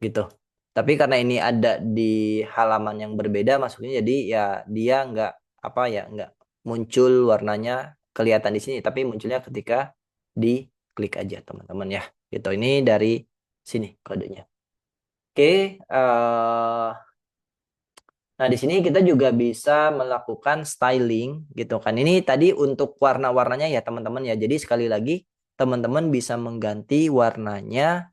Gitu. Tapi karena ini ada di halaman yang berbeda, maksudnya jadi ya dia nggak apa ya nggak muncul warnanya kelihatan di sini, tapi munculnya ketika diklik aja teman-teman ya. Gitu. Ini dari sini kodenya. Oke, nah di sini kita juga bisa melakukan styling gitu kan. Ini tadi untuk warna-warnanya ya teman-teman ya. Jadi sekali lagi teman-teman bisa mengganti warnanya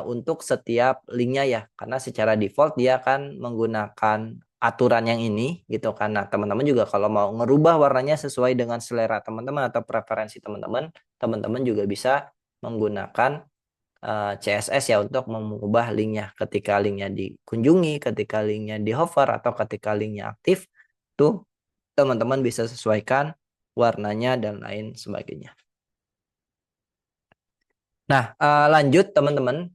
untuk setiap linknya ya, karena secara default dia akan menggunakan aturan yang ini gitu kan. Nah teman-teman juga kalau mau ngerubah warnanya sesuai dengan selera teman-teman atau preferensi teman-teman, teman-teman juga bisa menggunakan CSS ya untuk mengubah linknya. Ketika linknya dikunjungi, ketika linknya di hover atau ketika linknya aktif, tuh teman-teman bisa sesuaikan warnanya dan lain sebagainya. Nah, lanjut teman-teman.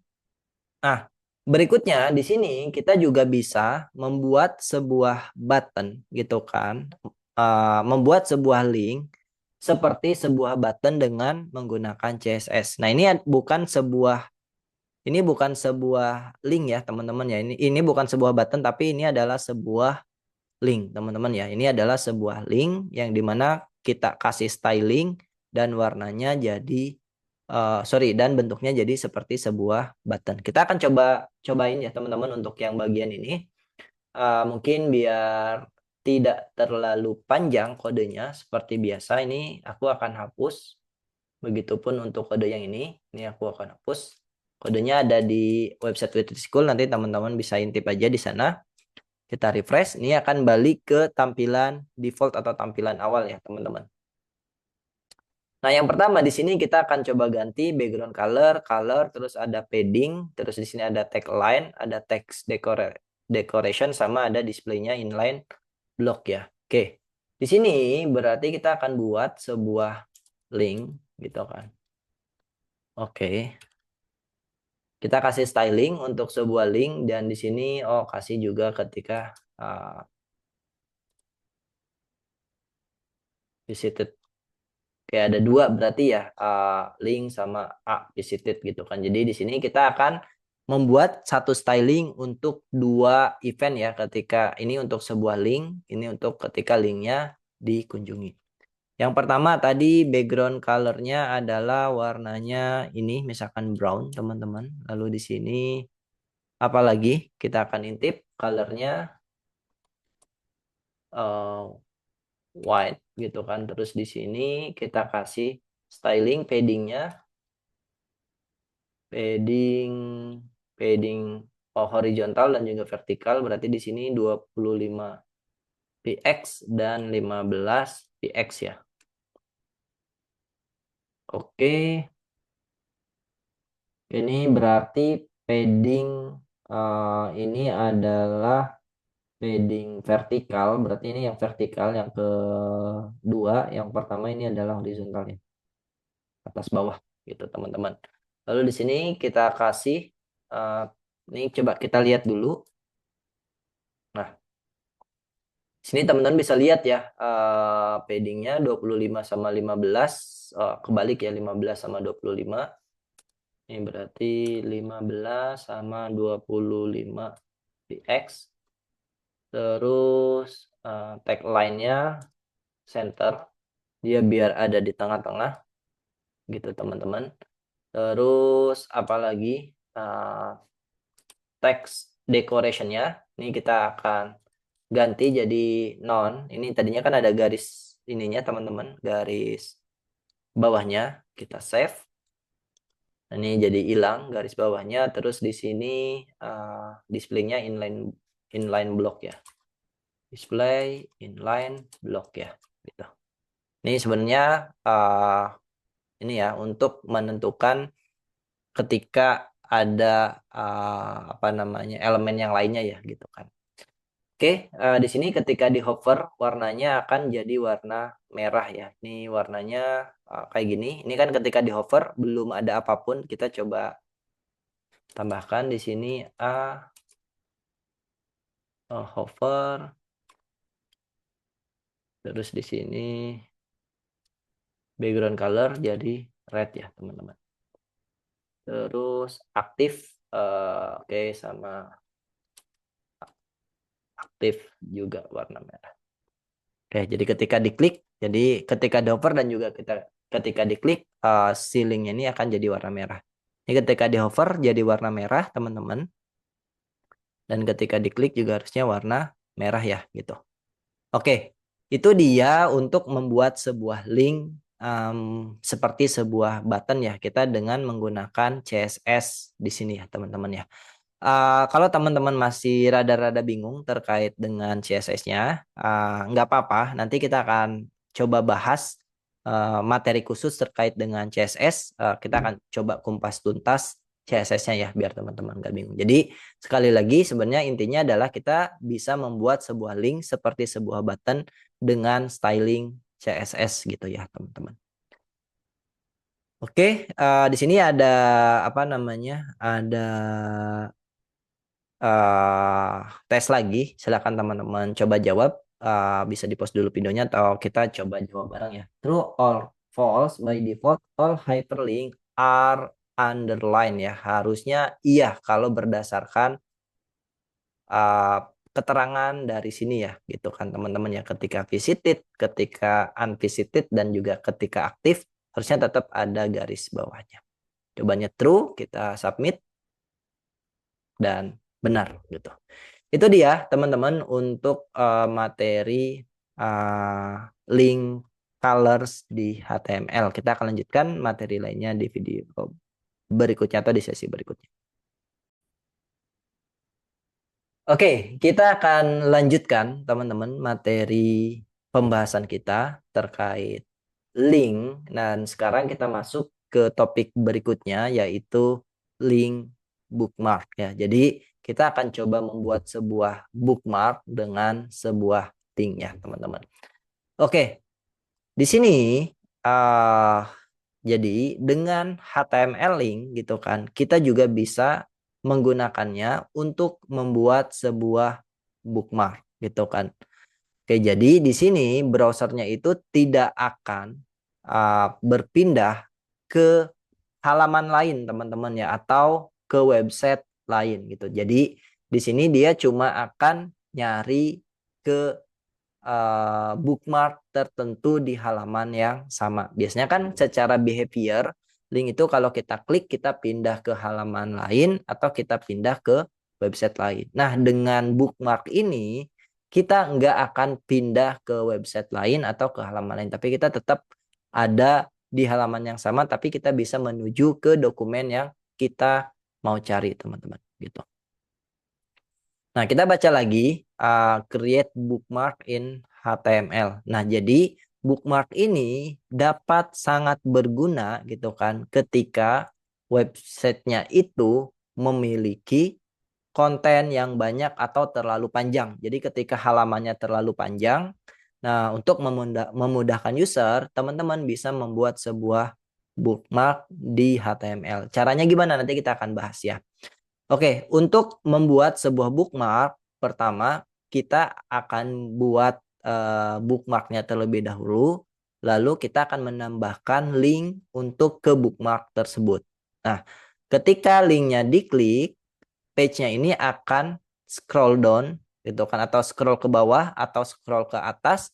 Nah, berikutnya di sini kita juga bisa membuat sebuah button gitu kan. Membuat sebuah link seperti sebuah button dengan menggunakan CSS. Nah, ini bukan sebuah link ya, teman-teman ya. Ini bukan sebuah button tapi ini adalah sebuah link, teman-teman ya. Ini adalah sebuah link yang dimana kita kasih styling dan warnanya jadi dan bentuknya jadi seperti sebuah button. Kita akan cobain ya teman-teman untuk yang bagian ini. Mungkin biar tidak terlalu panjang kodenya seperti biasa ini aku akan hapus. Begitupun untuk kode yang ini aku akan hapus. Kodenya ada di website Witty School, nanti teman-teman bisa intip aja di sana. Kita refresh, ini akan balik ke tampilan default atau tampilan awal ya teman-teman. Nah, yang pertama di sini kita akan coba ganti background color, terus ada padding, terus di sini ada tagline, ada text decoration, sama ada displaynya inline block ya. Oke, di sini berarti kita akan buat sebuah link gitu kan. Oke, kita kasih styling untuk sebuah link dan di sini kasih juga ketika visited. Kayak ada dua berarti ya, link sama visited gitu kan. Jadi di sini kita akan membuat satu styling untuk dua event ya, ketika ini untuk sebuah link, ini untuk ketika linknya dikunjungi. Yang pertama tadi background colornya adalah warnanya ini misalkan brown teman-teman. Lalu di sini apalagi kita akan intip colornya white gitu kan. Terus di sini kita kasih styling paddingnya, padding padding horizontal dan juga vertikal, berarti di sini 25 px dan 15 px ya. Oke, ini berarti padding ini adalah padding vertikal, berarti ini yang vertikal, yang kedua, yang pertama ini adalah horizontal ya, atas bawah gitu teman-teman. Lalu di sini kita kasih ini coba kita lihat dulu. Nah, sini teman-teman bisa lihat ya paddingnya 25 sama 15, kebalik ya, 15 sama 25. Ini berarti 15 sama 25 px. Terus tagline-nya center, dia biar ada di tengah-tengah gitu teman-teman. Terus apalagi text decoration-nya Ini kita akan ganti jadi non. Ini tadinya kan ada garis ininya teman-teman, garis bawahnya. Kita save. Ini jadi hilang garis bawahnya. Terus di sini displaynya inline block ya. Display inline block ya. Gitu. Ini sebenarnya ini ya untuk menentukan ketika ada apa namanya elemen yang lainnya ya gitu kan. Oke, di sini ketika di hover warnanya akan jadi warna merah ya. Ini warnanya kayak gini. Ini kan ketika di hover belum ada apapun. Kita coba tambahkan di sini hover. Terus di sini background color jadi red ya teman-teman. Terus aktif, oke sama aktif juga warna merah. Oke, jadi ketika diklik, jadi ketika di hover dan juga kita ketika diklik, ceilingnya ini akan jadi warna merah. Ini ketika di hover jadi warna merah teman-teman. Dan ketika diklik juga harusnya warna merah ya gitu. Oke, itu dia untuk membuat sebuah link seperti sebuah button ya kita dengan menggunakan CSS di sini ya teman-teman ya. Kalau teman-teman masih rada-rada bingung terkait dengan CSS-nya, nggak apa-apa. Nanti kita akan coba bahas materi khusus terkait dengan CSS. Kita akan coba kumpas tuntas CSS-nya ya, biar teman-teman nggak bingung. Jadi sekali lagi sebenarnya intinya adalah kita bisa membuat sebuah link seperti sebuah button dengan styling CSS gitu ya teman-teman. Oke, di sini ada apa namanya? Ada tes lagi. Silakan teman-teman coba jawab. Bisa di post dulu videonya atau kita coba jawab bareng ya. True or false by default all hyperlink are underline ya. Harusnya iya kalau berdasarkan uh, keterangan dari sini ya gitu kan teman-teman ya. Ketika visited, ketika unvisited dan juga ketika aktif harusnya tetap ada garis bawahnya. Cobanya true, kita submit dan benar gitu. Itu dia teman-teman untuk materi link colors di HTML. Kita akan lanjutkan materi lainnya di video berikutnya atau di sesi berikutnya. Oke, kita akan lanjutkan teman-teman materi pembahasan kita terkait link. Dan sekarang kita masuk ke topik berikutnya yaitu link bookmark ya. Jadi kita akan coba membuat sebuah bookmark dengan sebuah link ya teman-teman. Oke, di sini uh, jadi dengan HTML link gitu kan, kita juga bisa menggunakannya untuk membuat sebuah bookmark gitu kan. Oke, jadi di sini browsernya itu tidak akan berpindah ke halaman lain teman-teman ya atau ke website lain gitu. Jadi di sini dia cuma akan nyari ke bookmark tertentu di halaman yang sama. Biasanya kan secara behavior link itu kalau kita klik kita pindah ke halaman lain atau kita pindah ke website lain. Nah dengan bookmark ini kita nggak akan pindah ke website lain atau ke halaman lain, tapi kita tetap ada di halaman yang sama, tapi kita bisa menuju ke dokumen yang kita mau cari teman-teman gitu. Nah, kita baca lagi create bookmark in HTML. Nah, jadi bookmark ini dapat sangat berguna gitu kan ketika websitenya itu memiliki konten yang banyak atau terlalu panjang. Jadi ketika halamannya terlalu panjang, nah untuk memudahkan user, teman-teman bisa membuat sebuah bookmark di HTML. Caranya gimana? Nanti kita akan bahas ya. Oke, untuk membuat sebuah bookmark, pertama kita akan buat bookmarknya terlebih dahulu, lalu kita akan menambahkan link untuk ke bookmark tersebut. Nah, ketika linknya diklik, page-nya ini akan scroll down, gitu kan, atau scroll ke bawah atau scroll ke atas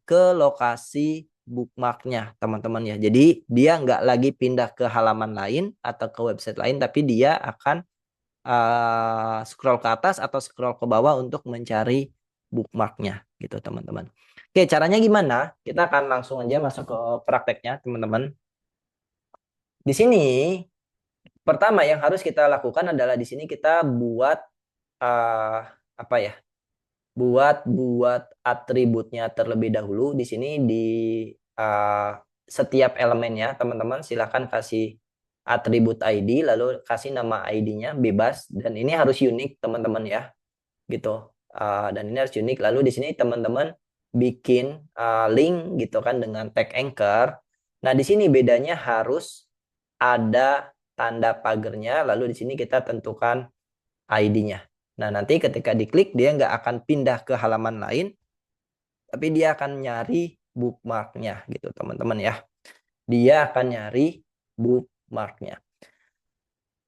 ke lokasi bookmarknya teman-teman ya. Jadi dia nggak lagi pindah ke halaman lain atau ke website lain, tapi dia akan scroll ke atas atau scroll ke bawah untuk mencari bookmarknya gitu teman-teman. Oke, caranya gimana? Kita akan langsung aja masuk ke prakteknya teman-teman. Di sini pertama yang harus kita lakukan adalah di sini kita buat uh, apa ya? Buat atributnya terlebih dahulu. Di sini di uh, setiap elemennya teman-teman silahkan kasih atribut ID lalu kasih nama ID-nya bebas dan ini harus unik teman-teman ya gitu. Dan ini harus unik. Lalu di sini teman-teman bikin link gitu kan dengan tag anchor. Nah, di sini bedanya harus ada tanda pagernya lalu di sini kita tentukan ID-nya. Nah, nanti ketika diklik dia nggak akan pindah ke halaman lain, tapi dia akan nyari bookmarknya gitu teman-teman ya. Dia akan nyari bookmarknya.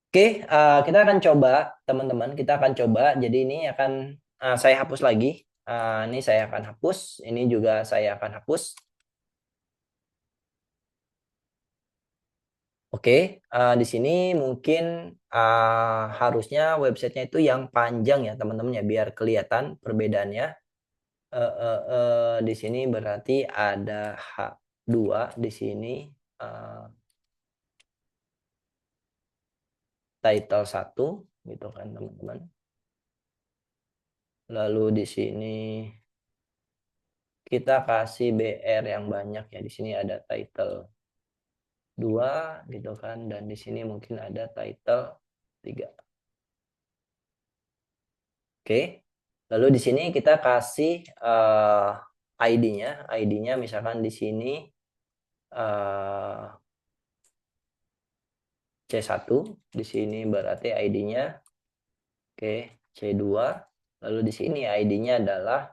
Oke, kita akan coba teman-teman, kita akan coba. Jadi ini akan saya hapus lagi. Ini saya akan hapus, ini juga saya akan hapus. Oke, di sini mungkin harusnya websitenya itu yang panjang ya teman-teman ya, biar kelihatan perbedaannya. Di sini berarti ada H2 di sini title 1 gitu kan teman-teman. Lalu di sini kita kasih BR yang banyak ya. Di sini ada title 2 gitu kan dan di sini mungkin ada title 3. Oke. Lalu di sini kita kasih ID-nya. ID-nya misalkan di sini C1, di sini berarti ID-nya oke, C2. Lalu di sini ID-nya adalah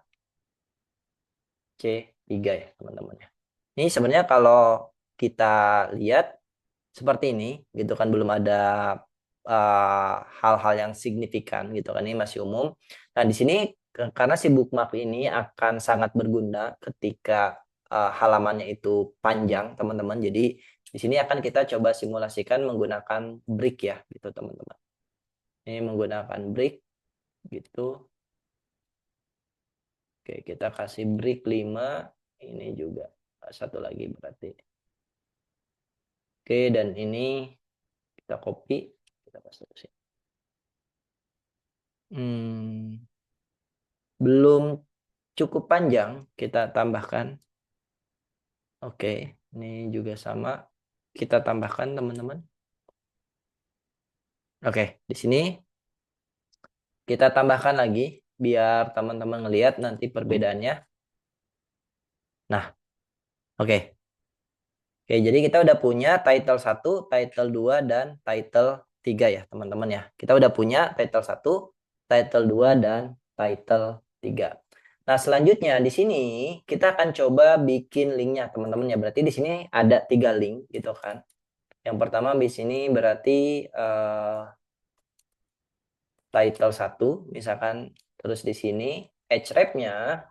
C3 ya, teman-teman ya. Ini sebenarnya kalau kita lihat seperti ini gitu kan belum ada hal-hal yang signifikan gitu kan ini masih umum. Nah, di sini karena si bookmark ini akan sangat berguna ketika halamannya itu panjang, teman-teman. Jadi di sini akan kita coba simulasikan menggunakan brick ya gitu, teman-teman. Ini menggunakan brick gitu. Oke, kita kasih brick 5, ini juga satu lagi berarti. Oke, dan ini kita copy, kita pasang ke sini. Belum cukup panjang, kita tambahkan. Oke, ini juga sama. Kita tambahkan, teman-teman. Oke, di sini kita tambahkan lagi biar teman-teman ngelihat nanti perbedaannya. Nah, oke. Oke, jadi kita udah punya title 1, title 2, dan title 3 ya, teman-teman ya. Kita udah punya title 1, title 2, dan title 3. Nah, selanjutnya di sini kita akan coba bikin linknya, teman-teman ya. Berarti di sini ada 3 link gitu kan. Yang pertama di sini berarti title 1, misalkan terus di sini href-nya.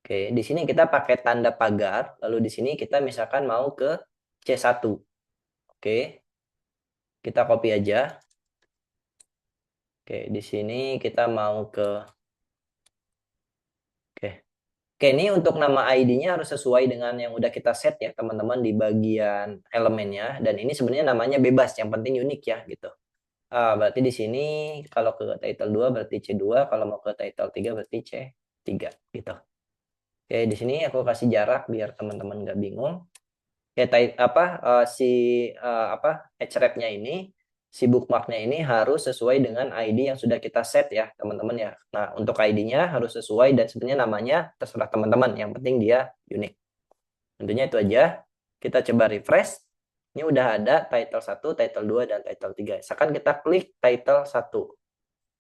Oke, di sini kita pakai tanda pagar, lalu di sini kita misalkan mau ke C1. Oke. Kita copy aja. Oke, di sini kita mau ke Oke. Oke, ini untuk nama ID-nya harus sesuai dengan yang udah kita set ya, teman-teman di bagian elemennya dan ini sebenarnya namanya bebas, yang penting unik ya gitu. Berarti di sini kalau ke title 2 berarti C2, kalau mau ke title 3 berarti C3 gitu. Oke, di sini aku kasih jarak biar teman-teman nggak bingung. Oke, href-nya ini, si bookmarknya ini harus sesuai dengan ID yang sudah kita set ya, teman-teman ya. Nah, untuk ID-nya harus sesuai dan sebenarnya namanya terserah teman-teman, yang penting dia unik. Tentunya itu aja. Kita coba refresh. Ini udah ada title 1, title 2, dan title 3. Misalkan kita klik title 1.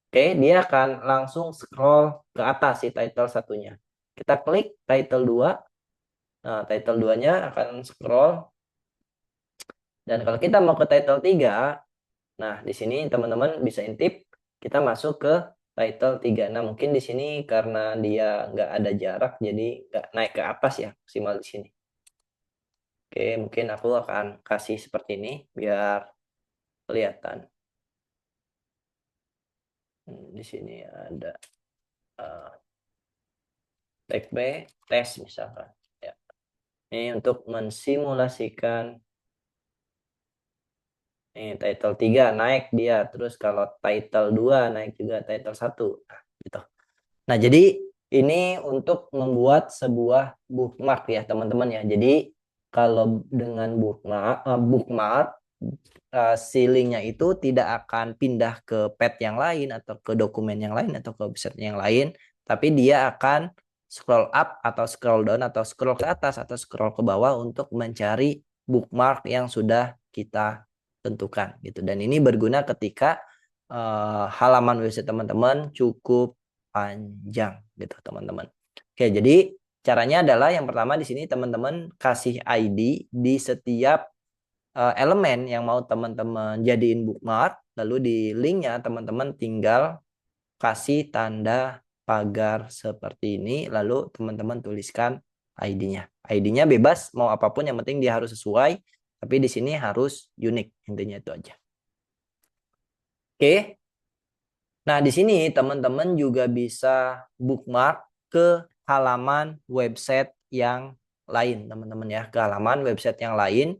Oke, dia akan langsung scroll ke atas si title satunya. Kita klik title 2. Nah, title 2-nya akan scroll. Dan kalau kita mau ke title 3, nah di sini teman-teman bisa intip, kita masuk ke title 3. Nah, mungkin di sini karena dia nggak ada jarak, jadi nggak naik ke atas ya, maksimal di sini. Oke, mungkin aku akan kasih seperti ini, biar kelihatan. Di sini ada uh, tag B, tes misalkan. Ya. Ini untuk mensimulasikan ini title 3 naik dia. Terus kalau title 2 naik juga title 1. Nah, gitu. Nah, jadi ini untuk membuat sebuah bookmark ya, teman-teman ya. Jadi kalau dengan bookmark si linknya itu tidak akan pindah ke pad yang lain atau ke dokumen yang lain atau ke website yang lain, tapi dia akan scroll up atau scroll down atau scroll ke atas atau scroll ke bawah untuk mencari bookmark yang sudah kita tentukan gitu. Dan ini berguna ketika halaman website teman-teman cukup panjang gitu, teman-teman. Oke, jadi caranya adalah yang pertama di sini teman-teman kasih ID di setiap elemen yang mau teman-teman jadiin bookmark, lalu di linknya teman-teman tinggal kasih tanda pagar seperti ini, lalu teman-teman tuliskan ID-nya. ID-nya bebas mau apapun, yang penting dia harus sesuai, tapi di sini harus unik, intinya itu aja. Oke. Nah, di sini teman-teman juga bisa bookmark ke halaman website yang lain, teman-teman ya, ke halaman website yang lain.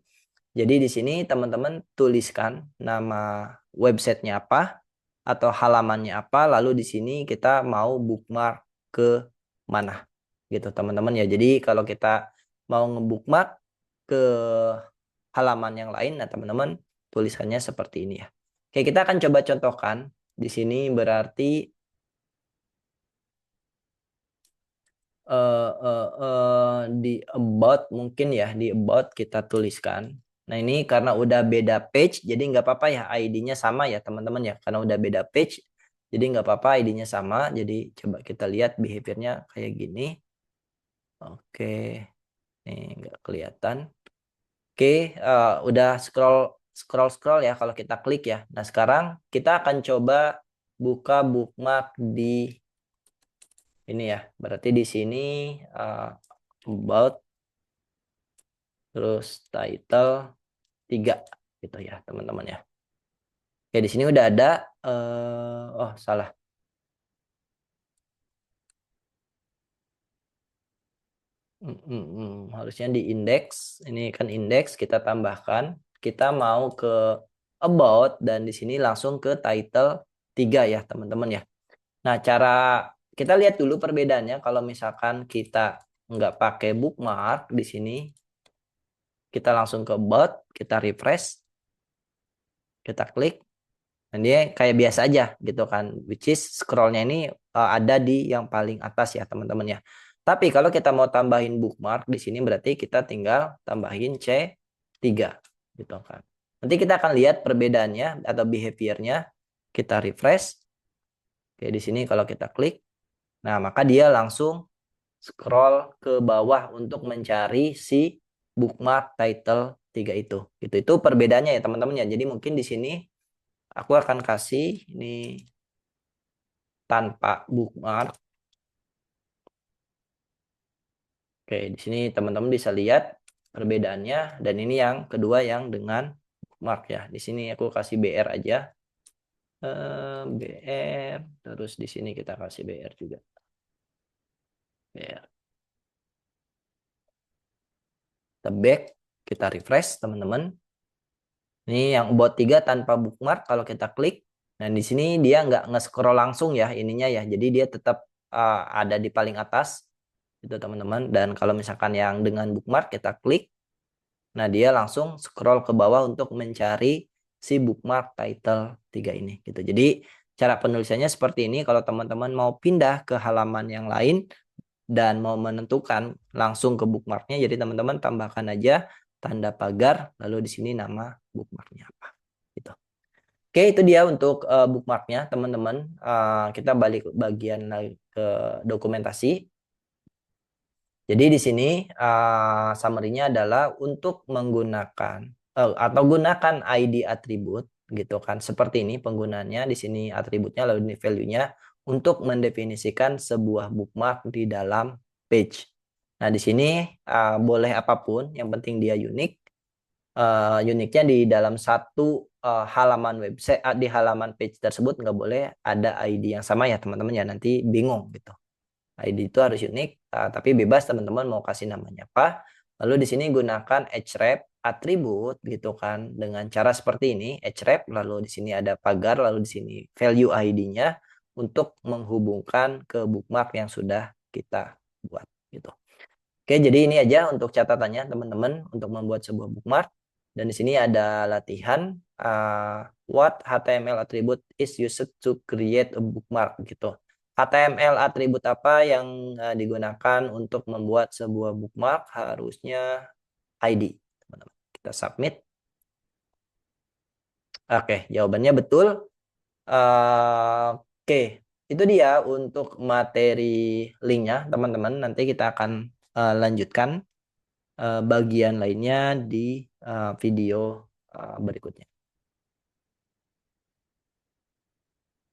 Jadi di sini teman-teman tuliskan nama websitenya apa atau halamannya apa, lalu di sini kita mau bookmark ke mana gitu, teman-teman ya. Jadi kalau kita mau nge-bookmark ke halaman yang lain, nah teman-teman tulisannya seperti ini ya. Oke, kita akan coba contohkan. Di sini berarti di about mungkin ya, di about kita tuliskan. Nah, ini karena udah beda page, jadi nggak apa-apa ya ID-nya sama ya teman-teman ya. Karena udah beda page, jadi nggak apa-apa ID-nya sama. Jadi coba kita lihat behavior-nya kayak gini. Oke, ini nggak kelihatan. Oke, udah scroll ya kalau kita klik ya. Nah, sekarang kita akan coba buka bookmark di ini ya. Berarti di sini about terus title 3 gitu ya, teman-teman ya. Oke, di sini udah ada oh, salah. Harusnya di indeks. Ini kan indeks kita tambahkan. Kita mau ke about dan di sini langsung ke title 3 ya, teman-teman ya. Nah, cara kita lihat dulu perbedaannya kalau misalkan kita nggak pakai bookmark di sini, kita langsung ke about, kita refresh, kita klik, dan dia kayak biasa aja gitu kan, which is scrollnya ini ada di yang paling atas ya, teman-teman ya. Tapi kalau kita mau tambahin bookmark di sini berarti kita tinggal tambahin C3 gitu kan. Nanti kita akan lihat perbedaannya atau behaviornya. Kita refresh. Oke, di sini kalau kita klik, nah maka dia langsung scroll ke bawah untuk mencari si bookmark title 3 itu. Itu perbedaannya ya, teman-teman ya. Jadi mungkin di sini aku akan kasih ini tanpa bookmark. Oke, di sini teman-teman bisa lihat perbedaannya, dan ini yang kedua yang dengan bookmark ya. Di sini aku kasih BR aja. BR, terus di sini kita kasih BR juga. BR. Kita back, kita refresh teman-teman. Ini yang about 3 tanpa bookmark, kalau kita klik. Nah, di sini dia nggak nge-scroll langsung ya ininya ya. Jadi dia tetap ada di paling atas itu, teman-teman. Dan kalau misalkan yang dengan bookmark kita klik, nah dia langsung scroll ke bawah untuk mencari si bookmark title 3 ini gitu. Jadi cara penulisannya seperti ini. Kalau teman-teman mau pindah ke halaman yang lain dan mau menentukan langsung ke bookmarknya, jadi teman-teman tambahkan aja tanda pagar, lalu di sini nama bookmarknya apa gitu. Oke, itu dia untuk bookmarknya, teman-teman. Kita balik ke bagian ke dokumentasi. Jadi di sini summary-nya adalah untuk menggunakan atau gunakan ID atribut gitu kan. Seperti ini penggunaannya, di sini atributnya lalu ini value-nya untuk mendefinisikan sebuah bookmark di dalam page. Nah, di sini boleh apapun, yang penting dia unik. Uniknya di dalam satu halaman website di halaman page tersebut nggak boleh ada ID yang sama ya teman-teman ya, nanti bingung gitu. ID itu harus unik, tapi bebas teman-teman mau kasih namanya apa. Lalu di sini gunakan href atribut gitu kan dengan cara seperti ini, href lalu di sini ada pagar, lalu di sini value ID-nya untuk menghubungkan ke bookmark yang sudah kita buat gitu. Oke, jadi ini aja untuk catatannya teman-teman untuk membuat sebuah bookmark. Dan di sini ada latihan what HTML attribute is used to create a bookmark gitu. HTML atribut apa yang digunakan untuk membuat sebuah bookmark? Harusnya ID, teman-teman. Kita submit. Oke, jawabannya betul. Oke, itu dia untuk materi linknya, teman-teman. Nanti kita akan lanjutkan bagian lainnya di video berikutnya.